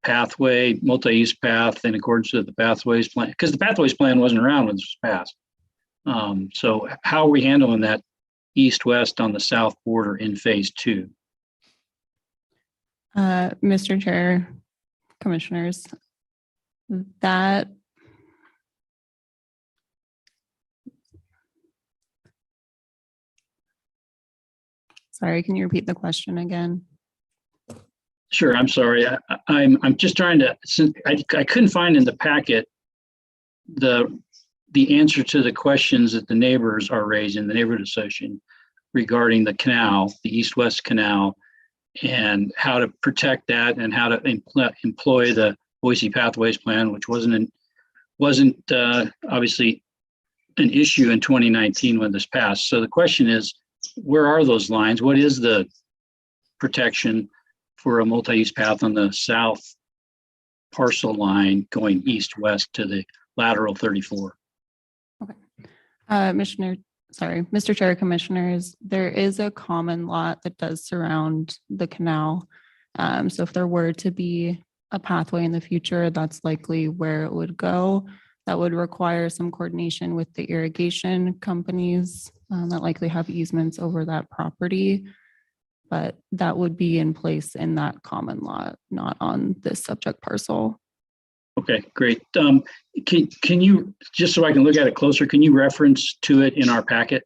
pathway, multi-use path in accordance with the pathways plan? Because the pathways plan wasn't around when this was passed. So how are we handling that east-west on the south border in phase 2? Mr. Chair, Commissioners, that sorry, can you repeat the question again? Sure, I'm sorry. I'm just trying to, since I couldn't find in the packet the answer to the questions that the neighbors are raising, the neighborhood association, regarding the canal, the east-west canal, and how to protect that and how to employ the Boise Pathways Plan, which wasn't obviously an issue in 2019 when this passed. So the question is, where are those lines? What is the protection for a multi-use path on the south parcel line going east-west to the lateral 34? Okay. Mr. Chair, Commissioners, there is a common lot that does surround the canal. So if there were to be a pathway in the future, that's likely where it would go. That would require some coordination with the irrigation companies that likely have easements over that property. But that would be in place in that common lot, not on this subject parcel. Okay, great. Can you, just so I can look at it closer, can you reference to it in our packet?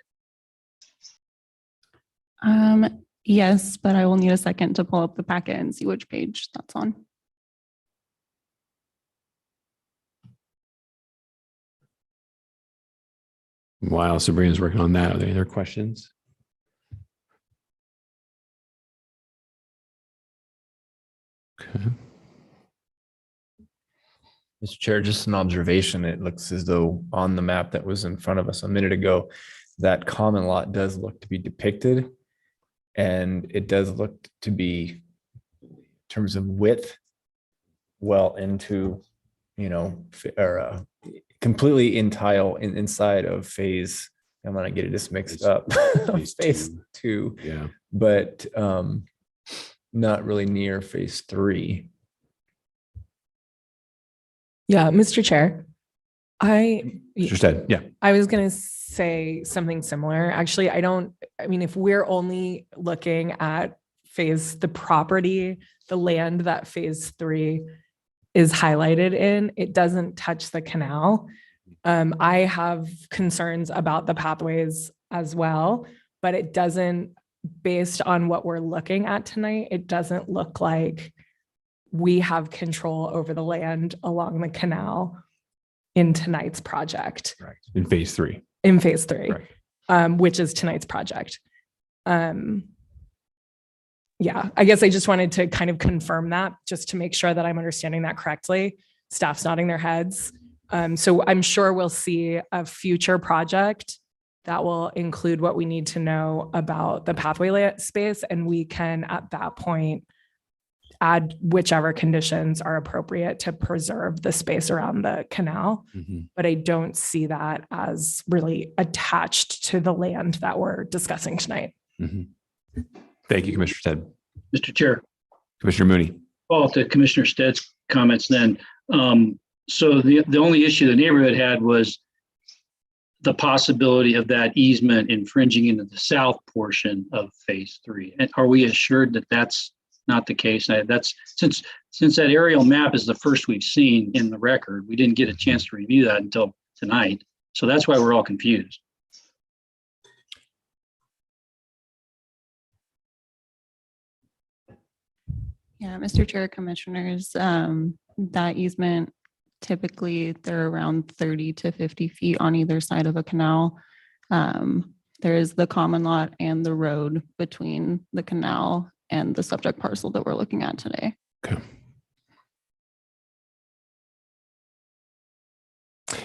Yes, but I will need a second to pull up the packet and see which page that's on. While Sabrina's working on that, are there any other questions? Okay. Mr. Chair, just an observation. It looks as though on the map that was in front of us a minute ago, that common lot does look to be depicted. And it does look to be, in terms of width, well into, completely in tile inside of phase. I'm gonna get it just mixed up. Phase 2. Yeah. But not really near phase 3. Yeah, Mr. Chair, Mr. Stead, yeah. I was going to say something similar. Actually, if we're only looking at the property, the land that phase 3 is highlighted in, it doesn't touch the canal. I have concerns about the pathways as well, but it doesn't, based on what we're looking at tonight, it doesn't look like we have control over the land along the canal in tonight's project. Right. In phase 3. In phase 3, right. Which is tonight's project. Yeah, I guess I just wanted to kind of confirm that just to make sure that I'm understanding that correctly. Staff's nodding their heads. So I'm sure we'll see a future project that will include what we need to know about the pathway space, and we can at that point add whichever conditions are appropriate to preserve the space around the canal. Mm-hmm. But I don't see that as really attached to the land that we're discussing tonight. Mm-hmm. Thank you, Commissioner Stead. Mr. Chair. Commissioner Mooney. Well, to Commissioner Stead's comments then. So the only issue the neighborhood had was the possibility of that easement infringing into the south portion of phase 3. And are we assured that that's not the case? That's since that aerial map is the first we've seen in the record, we didn't get a chance to review that until tonight. So that's why we're all confused. Yeah, Mr. Chair, Commissioners, that easement, typically they're around 30 to 50 feet on either side of a canal. There is the common lot and the road between the canal and the subject parcel that we're looking at today. Okay.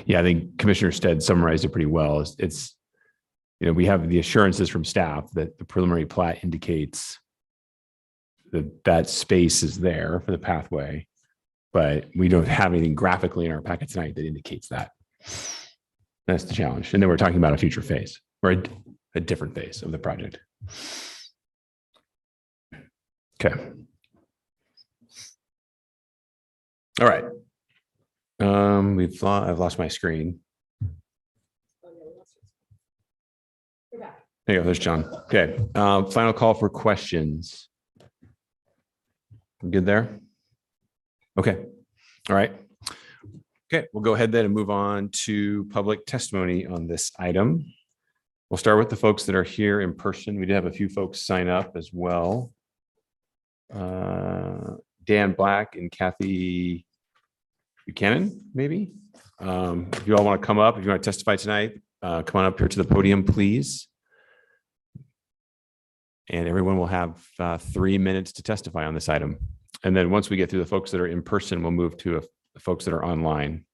Yeah, I think Commissioner Stead summarized it pretty well. It's we have the assurances from staff that the preliminary plat indicates that space is there for the pathway, but we don't have anything graphically in our packet tonight that indicates that. That's the challenge. And then we're talking about a future phase or a different phase of the project. Okay. All right. I've lost my screen. There you go. There's John. Okay. Final call for questions. Good there? Okay. All right. Okay, we'll go ahead then and move on to public testimony on this item. We'll start with the folks that are here in person. We did have a few folks sign up as well. Dan Black and Kathy Buchanan, maybe. If you all want to come up, if you want to testify tonight, come on up here to the podium, please. And everyone will have 3 minutes to testify on this item. And then once we get through the folks that are in person, we'll move to the folks that are online.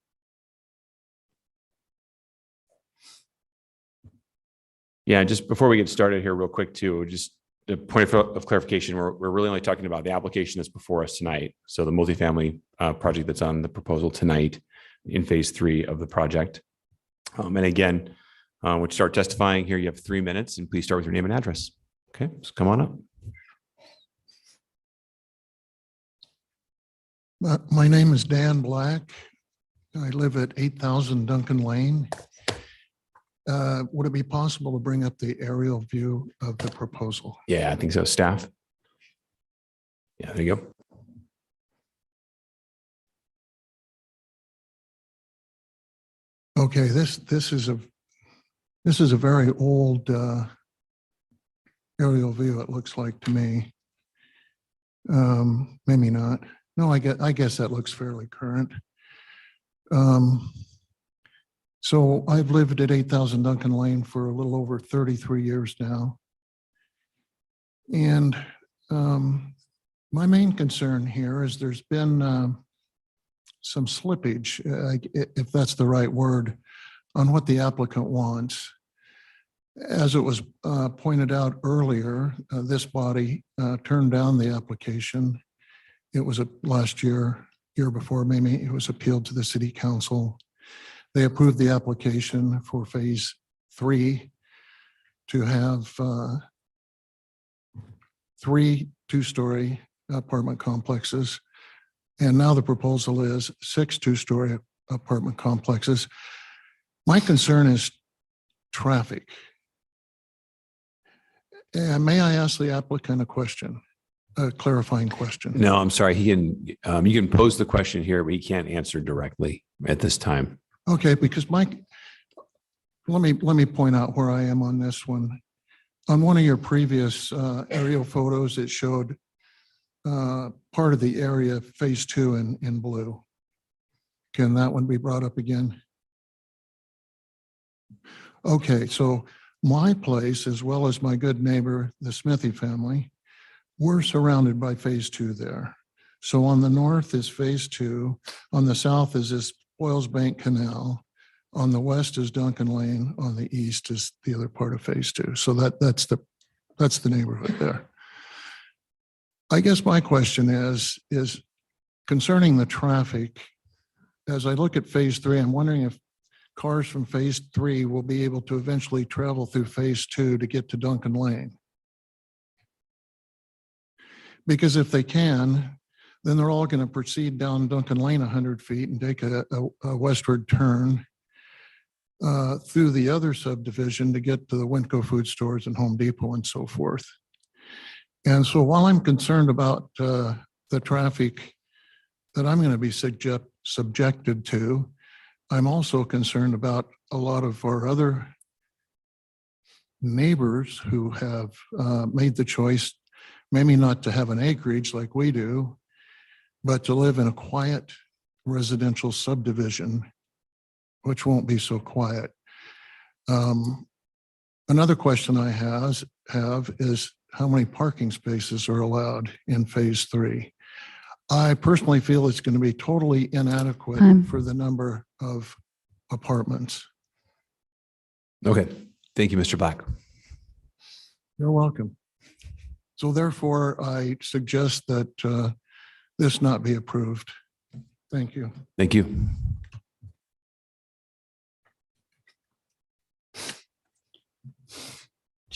Yeah, just before we get started here real quick too, just a point of clarification, we're really only talking about the application that's before us tonight. So the multifamily project that's on the proposal tonight in phase 3 of the project. And again, when you start testifying here, you have 3 minutes, and please start with your name and address. Okay, so come on up. My name is Dan Black. I live at 8000 Duncan Lane. Would it be possible to bring up the aerial view of the proposal? Yeah, I think so. Staff. Yeah, there you go. Okay, this is a very old aerial view, it looks like to me. Maybe not. No, I guess that looks fairly current. So I've lived at 8000 Duncan Lane for a little over 33 years now. And my main concern here is there's been some slippage, if that's the right word, on what the applicant wants. As it was pointed out earlier, this body turned down the application. It was last year before, maybe it was appealed to the city council. They approved the application for phase 3 to have 3 two-story apartment complexes. And now the proposal is 6 two-story apartment complexes. My concern is traffic. And may I ask the applicant a question? A clarifying question. No, I'm sorry. You can pose the question here, but he can't answer directly at this time. Okay, because Mike, let me point out where I am on this one. On one of your previous aerial photos, it showed part of the area phase 2 in blue. Can that one be brought up again? Okay, so my place, as well as my good neighbor, the Smithy family, we're surrounded by phase 2 there. So on the north is phase 2. On the south is this Boyles Bank Canal. On the west is Duncan Lane. On the east is the other part of phase 2. So that's the neighborhood there. I guess my question is concerning the traffic. As I look at phase 3, I'm wondering if cars from phase 3 will be able to eventually travel through phase 2 to get to Duncan Lane. Because if they can, then they're all going to proceed down Duncan Lane 100 feet and take a westward turn through the other subdivision to get to the Winco food stores and Home Depot and so forth. And so while I'm concerned about the traffic that I'm going to be subjected to, I'm also concerned about a lot of our other neighbors who have made the choice, maybe not to have an acreage like we do, but to live in a quiet residential subdivision, which won't be so quiet. Another question I have is how many parking spaces are allowed in phase 3? I personally feel it's going to be totally inadequate for the number of apartments. Okay. Thank you, Mr. Black. You're welcome. So therefore, I suggest that this not be approved. Thank you. Thank you.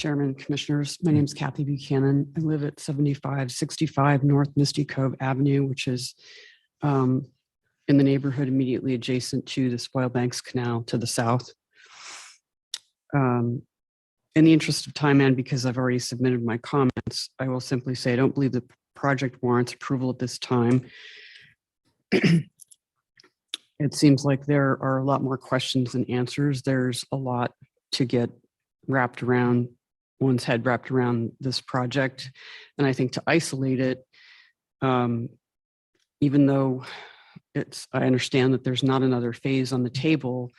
Chairman, Commissioners. My name is Kathy Buchanan. I live at 7565 North Misty Cove Avenue, which is in the neighborhood immediately adjacent to the Spoil Banks Canal to the south. In the interest of time and because I've already submitted my comments, I will simply say I don't believe the project warrants approval at this time. It seems like there are a lot more questions than answers. There's a lot to get wrapped around one's head wrapped around this project. And I think to isolate it, even though I understand that there's not another phase on the table,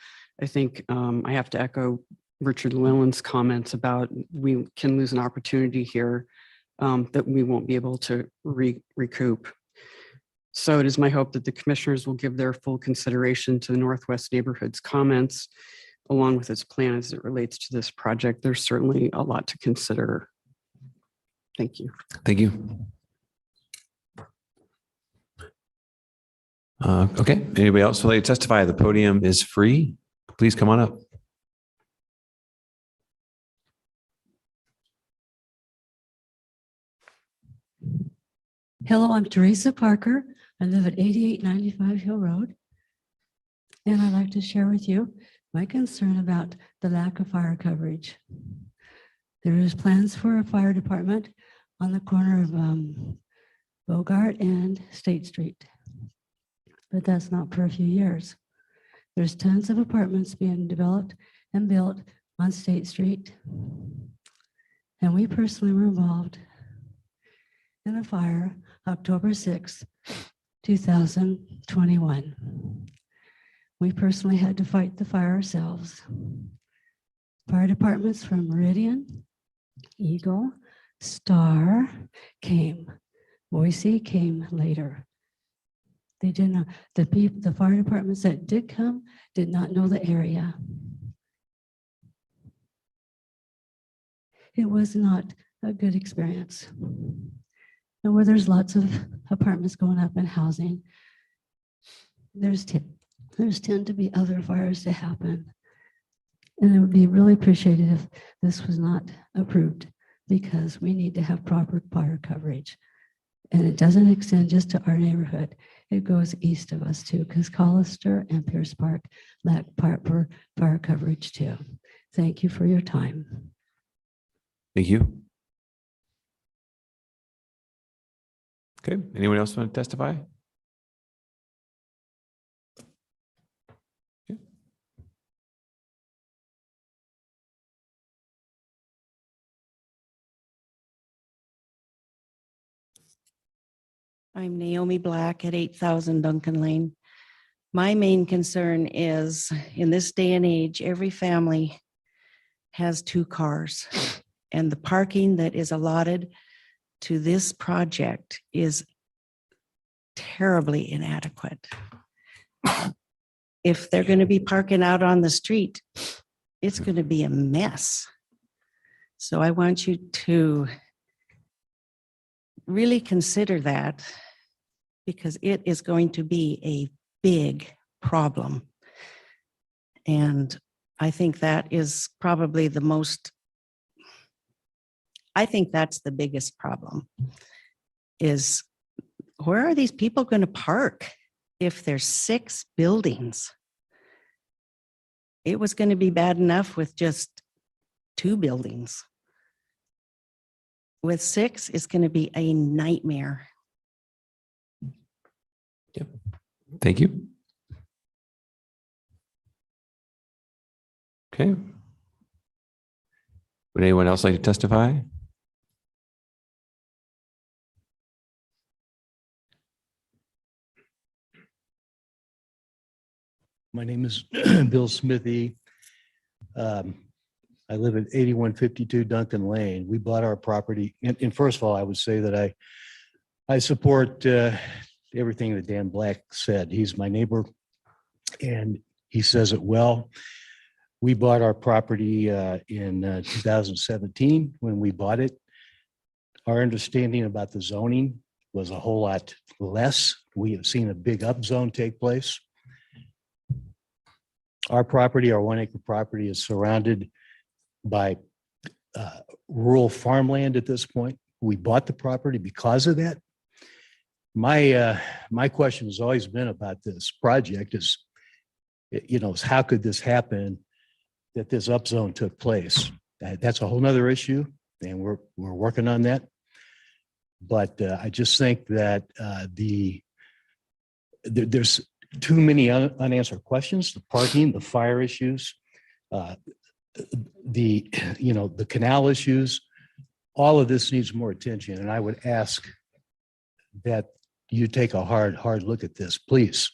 I think I have to echo Richard Llewellyn's comments about we can lose an opportunity here that we won't be able to recoup. So it is my hope that the commissioners will give their full consideration to the Northwest Neighborhood's comments along with its plan as it relates to this project. There's certainly a lot to consider. Thank you. Thank you. Okay, anybody else would like to testify? The podium is free. Please come on up. Hello, I'm Teresa Parker. I live at 8895 Hill Road. And I'd like to share with you my concern about the lack of fire coverage. There is plans for a fire department on the corner of Bogart and State Street. But that's not for a few years. There's tons of apartments being developed and built on State Street. And we personally were involved in a fire October 6, 2021. We personally had to fight the fire ourselves. Fire departments from Meridian, Eagle, Star came. Boise came later. They did not, the fire departments that did come did not know the area. It was not a good experience. And where there's lots of apartments going up in housing, there's tend to be other fires to happen. And it would be really appreciated if this was not approved because we need to have proper fire coverage. And it doesn't extend just to our neighborhood. It goes east of us too, because Collister and Pierce Park lack proper fire coverage too. Thank you for your time. Thank you. Okay, anyone else want to testify? Okay. I'm Naomi Black at 8000 Duncan Lane. My main concern is in this day and age, every family has 2 cars, and the parking that is allotted to this project is terribly inadequate. If they're going to be parking out on the street, it's going to be a mess. So I want you to really consider that because it is going to be a big problem. And I think that is probably the most, I think that's the biggest problem is where are these people going to park if there's 6 buildings? It was going to be bad enough with just 2 buildings. With 6, it's going to be a nightmare. Yep. Thank you. Okay. Would anyone else like to testify? My name is Bill Smithy. I live at 8152 Duncan Lane. We bought our property. And first of all, I would say that I support everything that Dan Black said. He's my neighbor and he says it well. We bought our property in 2017 when we bought it. Our understanding about the zoning was a whole lot less. We have seen a big upzone take place. Our property, our 1 acre property is surrounded by rural farmland at this point. We bought the property because of that. My question has always been about this project is, is how could this happen that this upzone took place? That's a whole nother issue, and we're working on that. But I just think that there's too many unanswered questions: the parking, the fire issues, the canal issues. All of this needs more attention, and I would ask that you take a hard look at this. Please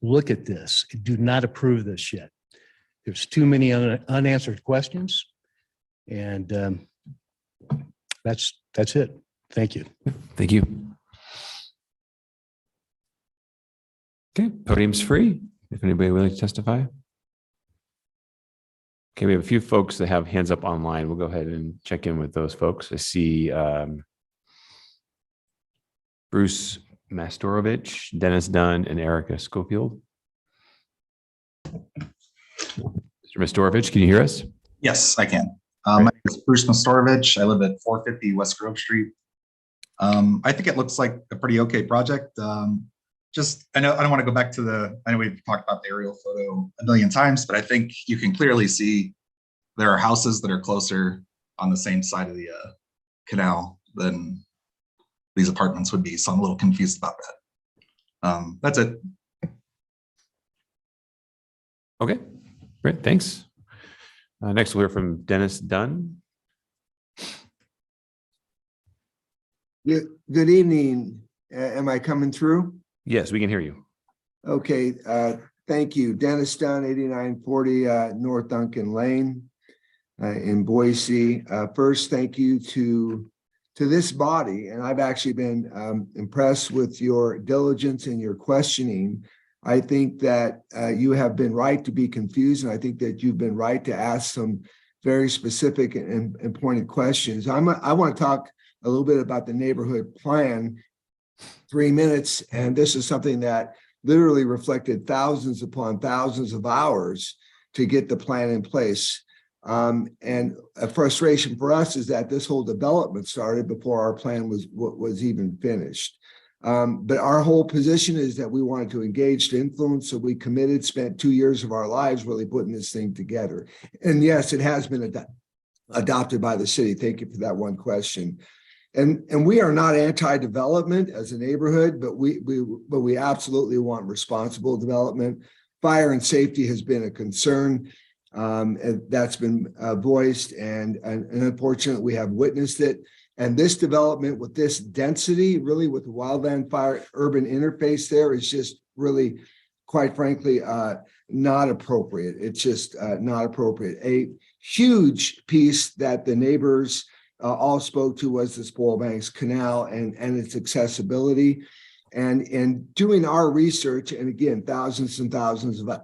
look at this. Do not approve this yet. There's too many unanswered questions, and that's it. Thank you. Thank you. Okay, podium's free. If anybody willing to testify. Okay, we have a few folks that have hands up online. We'll go ahead and check in with those folks. I see Bruce Mastorovich, Dennis Dunn, and Erica Schofield. Mr. Mastorovich, can you hear us? Yes, I can. My name is Bruce Mastorovich. I live at 450 West Grove Street. I think it looks like a pretty okay project. I know I don't want to go back to I know we've talked about the aerial photo a million times, but I think you can clearly see there are houses that are closer on the same side of the canal than these apartments would be. So I'm a little confused about that. That's it. Okay, great, thanks. Next we'll hear from Dennis Dunn. Good evening. Am I coming through? Yes, we can hear you. Okay, thank you. Dennis Dunn, 8940 North Duncan Lane in Boise. First, thank you to this body, and I've actually been impressed with your diligence and your questioning. I think that you have been right to be confused, and I think that you've been right to ask some very specific and pointed questions. I want to talk a little bit about the neighborhood plan, 3 minutes, and this is something that literally reflected thousands upon thousands of hours to get the plan in place. And a frustration for us is that this whole development started before our plan was even finished. But our whole position is that we wanted to engage to influence, so we committed, spent 2 years of our lives really putting this thing together. And yes, it has been adopted by the city. Thank you for that one question. And we are not anti-development as a neighborhood, but we absolutely want responsible development. Fire and safety has been a concern, and that's been voiced, and unfortunately we have witnessed it. And this development with this density, really with the wildland fire urban interface there, is just really, quite frankly, not appropriate. It's just not appropriate. A huge piece that the neighbors all spoke to was the Spoilbanks Canal and its accessibility. And in doing our research, and again, thousands and thousands of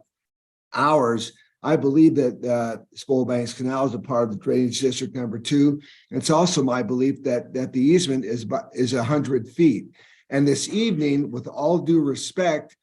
hours, I believe that Spoilbanks Canal is a part of the Drainage District number 2. It's also my belief that the easement is 100 feet. And this evening, with all due respect,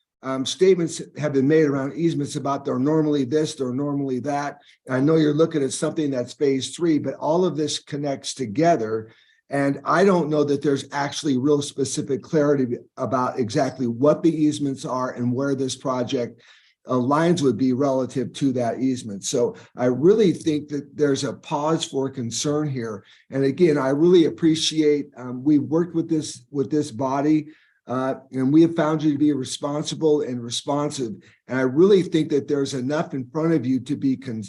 statements have been made around easements about they're normally this, they're normally that. I know you're looking at something that's phase 3, but all of this connects together. And I don't know that there's actually real specific clarity about exactly what the easements are and where this project lines would be relative to that easement. So I really think that there's a pause for concern here. And again, I really appreciate, we've worked with this body, and we have found you to be responsible and responsive. And I really think that there's enough in front of you to be kind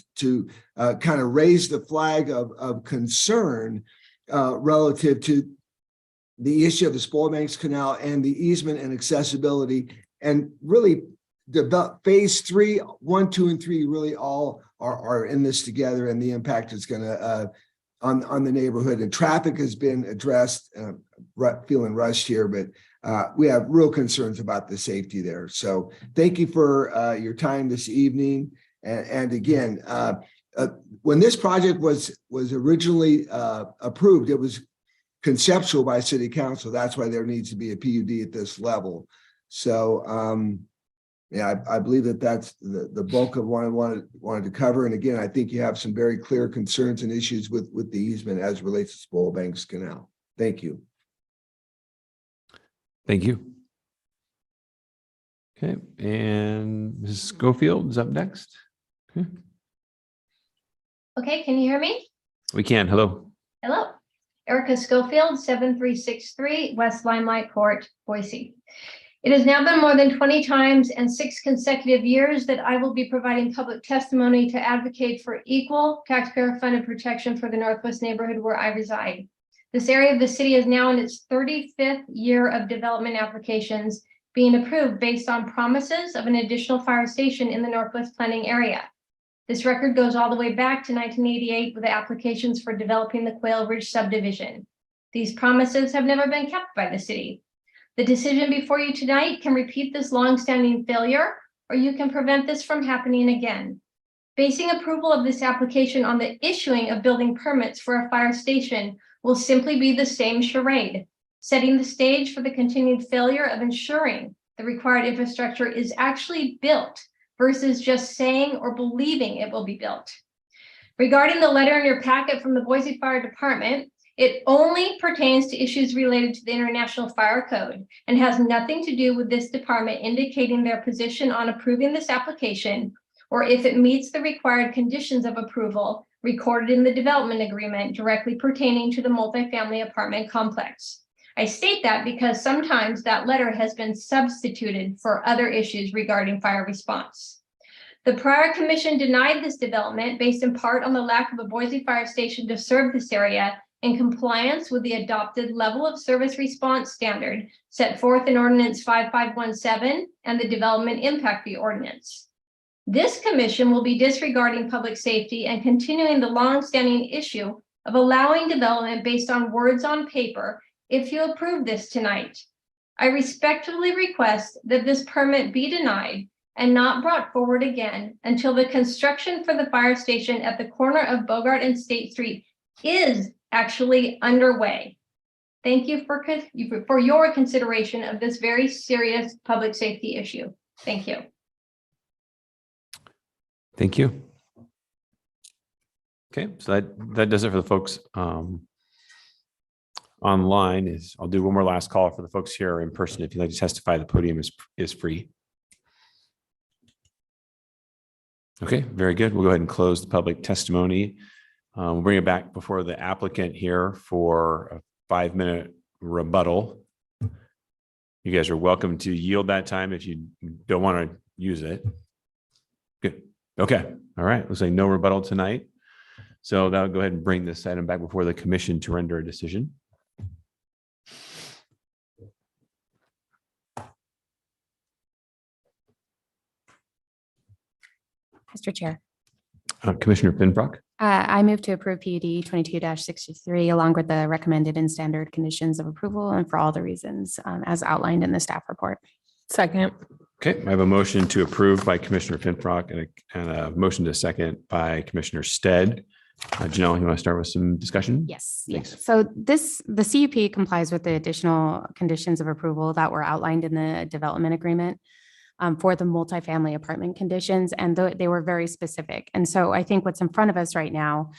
of raise the flag of concern relative to the issue of the Spoilbanks Canal and the easement and accessibility, and really develop phase 3, 1, 2, and 3 really all are in this together, and the impact is going to on the neighborhood. And traffic has been addressed. Feeling rushed here, but we have real concerns about the safety there. So thank you for your time this evening. And again, when this project was originally approved, it was conceptual by City Council. That's why there needs to be a PUD at this level. So Yeah, I believe that that's the bulk of what I wanted to cover. And again, I think you have some very clear concerns and issues with the easement as it relates to Spoil Banks Canal. Thank you. Thank you. Okay, and Mrs. Schofield is up next. Okay. Okay, can you hear me? We can. Hello. Hello. Erica Schofield, 7363 West Limelight Court, Boise. It has now been more than 20 times and 6 consecutive years that I will be providing public testimony to advocate for equal taxpayer-funded protection for the Northwest neighborhood where I reside. This area of the city is now in its 35th year of development applications being approved based on promises of an additional fire station in the Northwest planning area. This record goes all the way back to 1988 with the applications for developing the Quail Ridge subdivision. These promises have never been kept by the city. The decision before you tonight can repeat this longstanding failure, or you can prevent this from happening again. Basing approval of this application on the issuing of building permits for a fire station will simply be the same charade, setting the stage for the continued failure of ensuring the required infrastructure is actually built versus just saying or believing it will be built. Regarding the letter in your packet from the Boise Fire Department, it only pertains to issues related to the International Fire Code and has nothing to do with this department indicating their position on approving this application or if it meets the required conditions of approval recorded in the development agreement directly pertaining to the multifamily apartment complex. I state that because sometimes that letter has been substituted for other issues regarding fire response. The prior commission denied this development based in part on the lack of a Boise fire station to serve this area in compliance with the adopted level of service response standard set forth in Ordinance 5517 and the Development Impact Fee Ordinance. This commission will be disregarding public safety and continuing the long-standing issue of allowing development based on words on paper if you approve this tonight. I respectfully request that this permit be denied and not brought forward again until the construction for the fire station at the corner of Bogart and State Street is actually underway. Thank you for your consideration of this very serious public safety issue. Thank you. Thank you. Okay, so that does it for the folks online. I'll do one more last call for the folks here in person. If you'd like to testify, the podium is free. Okay, very good. We'll go ahead and close the public testimony. We'll bring it back before the applicant here for a 5-minute rebuttal. You guys are welcome to yield that time if you don't want to use it. Good. Okay. All right. Looks like no rebuttal tonight. So that'll go ahead and bring this item back before the commission to render a decision. Mr. Chair. Commissioner Pinbrook. I move to approve PUD 22-63 along with the recommended and standard conditions of approval and for all the reasons as outlined in the staff report. Second. Okay, I have a motion to approve by Commissioner Pinbrook and a motion to second by Commissioner Stead. Janelle, you want to start with some discussion? Yes. Yes. So the CUP complies with the additional conditions of approval that were outlined in the development agreement for the multifamily apartment conditions, and they were very specific. And so I think what's in front of us right now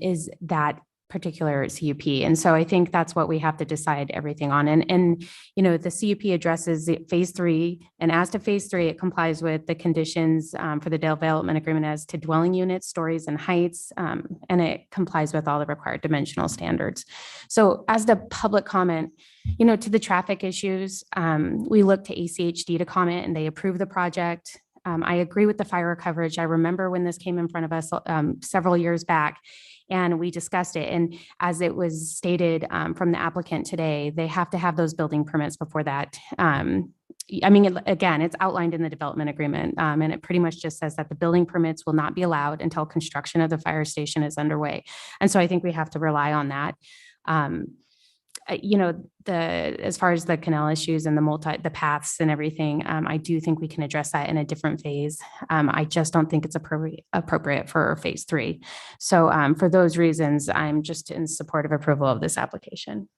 is that particular CUP. And so I think that's what we have to decide everything on. And you know, the CUP addresses phase 3, and as to phase 3, it complies with the conditions for the development agreement as to dwelling units, stories, and heights, and it complies with all the required dimensional standards. So as the public comment, you know, to the traffic issues, we looked to ACHD to comment and they approved the project. I agree with the fire coverage. I remember when this came in front of us several years back, and we discussed it. And as it was stated from the applicant today, they have to have those building permits before that. I mean, again, it's outlined in the development agreement, and it pretty much just says that the building permits will not be allowed until construction of the fire station is underway. And so I think we have to rely on that. You know, as far as the canal issues and the paths and everything, I do think we can address that in a different phase. I just don't think it's appropriate for phase 3. So for those reasons, I'm just in support of approval of this application.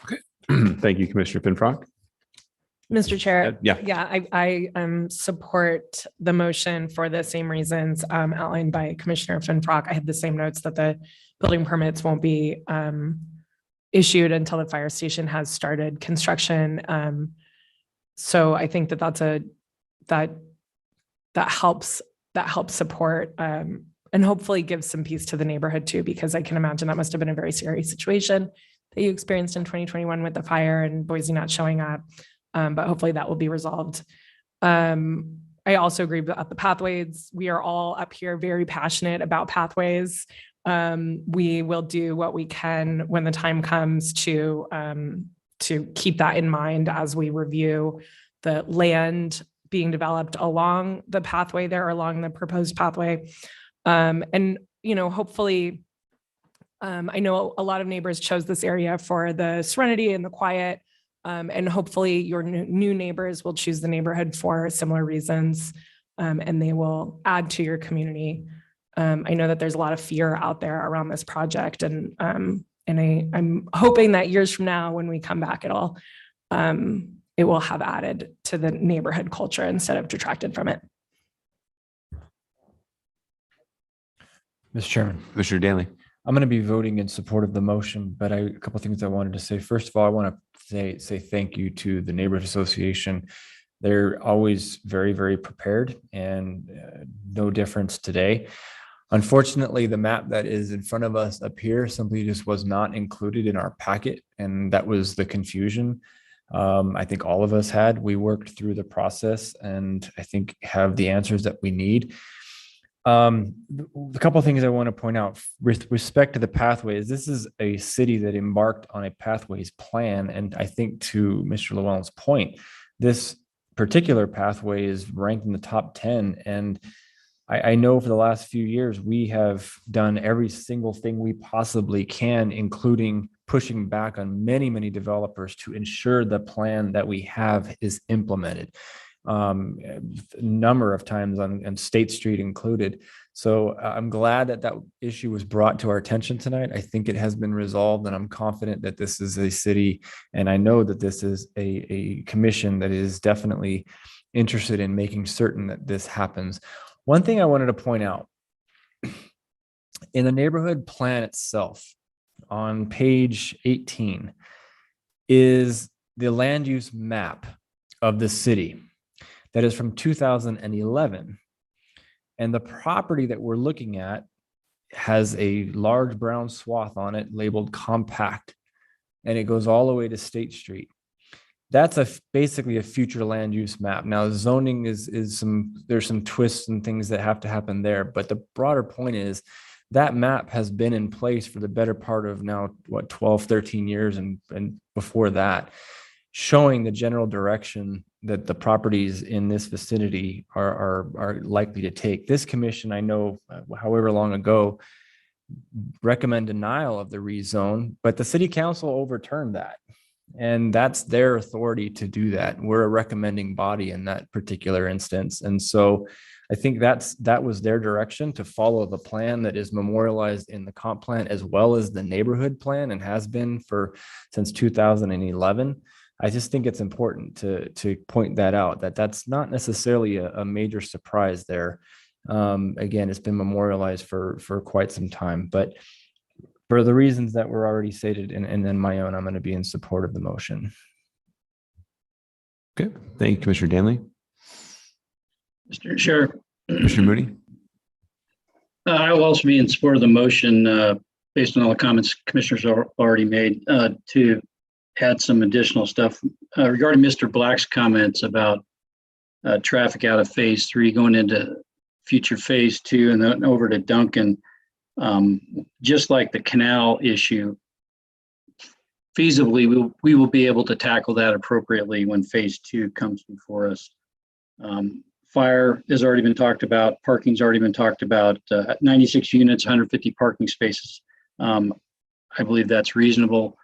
Okay. Thank you, Commissioner Pinfrock. Mr. Chair. Yeah. Yeah, I support the motion for the same reasons outlined by Commissioner Finfrock. I had the same notes that the building permits won't be issued until the fire station has started construction. So I think that that helps support and hopefully gives some peace to the neighborhood too, because I can imagine that must have been a very scary situation that you experienced in 2021 with the fire and Boise not showing up. But hopefully that will be resolved. I also agree about the pathways. We are all up here very passionate about pathways. We will do what we can when the time comes to keep that in mind as we review the land being developed along the pathway there, along the proposed pathway. And, hopefully, I know a lot of neighbors chose this area for the serenity and the quiet. And hopefully your new neighbors will choose the neighborhood for similar reasons, and they will add to your community. I know that there's a lot of fear out there around this project, and I'm hoping that years from now, when we come back, it will have added to the neighborhood culture instead of detracted from it. Mr. Chairman. Commissioner Daly. I'm going to be voting in support of the motion, but a couple of things I wanted to say. First of all, I want to say thank you to the Neighborhood Association. They're always very, very prepared, and no difference today. Unfortunately, the map that is in front of us up here simply just was not included in our packet, and that was the confusion I think all of us had. We worked through the process and I think have the answers that we need. A couple of things I want to point out with respect to the pathways. This is a city that embarked on a pathways plan. And I think to Mr. Llewellyn's point, this particular pathway is ranked in the top 10. And I know for the last few years, we have done every single thing we possibly can, including pushing back on many, many developers to ensure the plan that we have is implemented. A number of times on State Street included. So I'm glad that that issue was brought to our attention tonight. I think it has been resolved, and I'm confident that this is a city, and I know that this is a commission that is definitely interested in making certain that this happens. One thing I wanted to point out, in the neighborhood plan itself, on page 18, is the land use map of the city. That is from 2011. And the property that we're looking at has a large brown swath on it labeled compact, and it goes all the way to State Street. That's basically a future land use map. Now, zoning there's some twists and things that have to happen there, but the broader point is that map has been in place for the better part of now, 12, 13 years and before that, showing the general direction that the properties in this vicinity are likely to take. This commission, I know, however long ago, recommend denial of the rezone, but the city council overturned that. And that's their authority to do that. We're a recommending body in that particular instance. And so I think that was their direction, to follow the plan that is memorialized in the comp plan as well as the neighborhood plan, and has been since 2011. I just think it's important to point that out, that's not necessarily a major surprise there. Again, it's been memorialized for quite some time, but for the reasons that were already stated and then my own, I'm going to be in support of the motion. Okay, thank you, Commissioner Danley. Mr. Chair. Commissioner Mooney. I will also be in support of the motion based on all the comments commissioners already made to add some additional stuff regarding Mr. Black's comments about traffic out of phase 3 going into future phase 2 and then over to Duncan. Just like the canal issue, feasibly, we will be able to tackle that appropriately when phase 2 comes before us. Fire has already been talked about. Parking's already been talked about. 96 units, 150 parking spaces. I believe that's reasonable.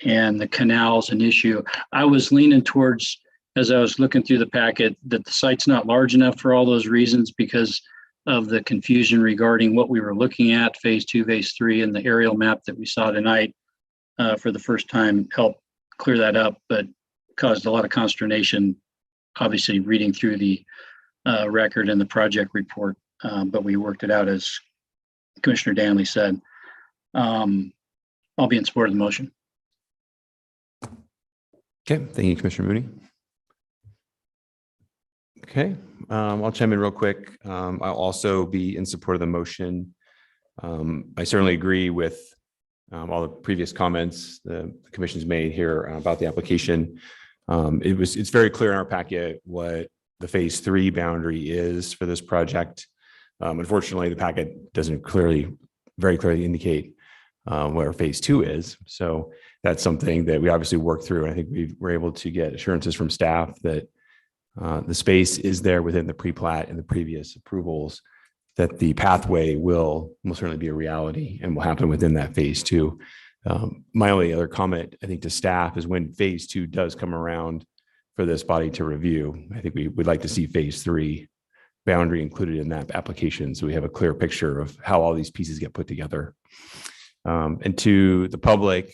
And the canal's an issue. I was leaning towards, as I was looking through the packet, that the site's not large enough for all those reasons because of the confusion regarding what we were looking at, phase 2, phase 3, and the aerial map that we saw tonight for the first time helped clear that up. But caused a lot of consternation, obviously reading through the record and the project report, but we worked it out as Commissioner Danley said. I'll be in support of the motion. Okay, thank you, Commissioner Mooney. Okay, I'll chime in real quick. I'll also be in support of the motion. I certainly agree with all the previous comments the commission's made here about the application. It's very clear in our packet what the phase 3 boundary is for this project. Unfortunately, the packet doesn't very clearly indicate where phase 2 is. So that's something that we obviously worked through. And I think we were able to get assurances from staff that the space is there within the pre-plat and the previous approvals, that the pathway will certainly be a reality and will happen within that phase 2. My only other comment, I think, to staff is when phase 2 does come around for this body to review, I think we would like to see phase 3 boundary included in that application, so we have a clear picture of how all these pieces get put together. And to the public,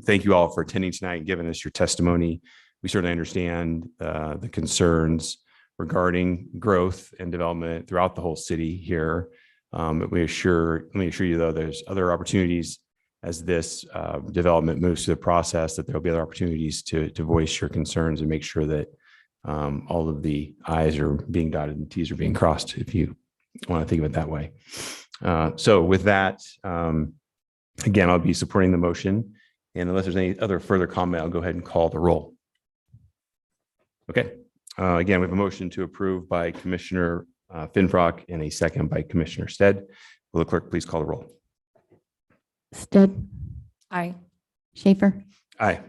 thank you all for attending tonight and giving us your testimony. We certainly understand the concerns regarding growth and development throughout the whole city here. Let me assure you, though, there's other opportunities as this development moves through the process, that there'll be other opportunities to voice your concerns and make sure that all of the I's are being dotted and T's are being crossed, if you want to think of it that way. So with that, again, I'll be supporting the motion. And unless there's any other further comment, I'll go ahead and call the roll. Okay. Again, we have a motion to approve by Commissioner Finfrock and a second by Commissioner Stead. Will the clerk please call the roll? Stead, Aye. Schaefer, Aye.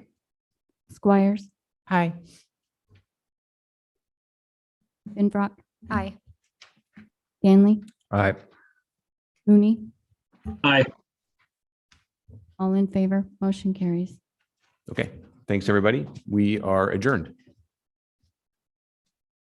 Squires, Aye. Finfrock, Aye. Danley, Aye. Mooney, Aye. all in favor, motion carries. Okay. Thanks, everybody. We are adjourned.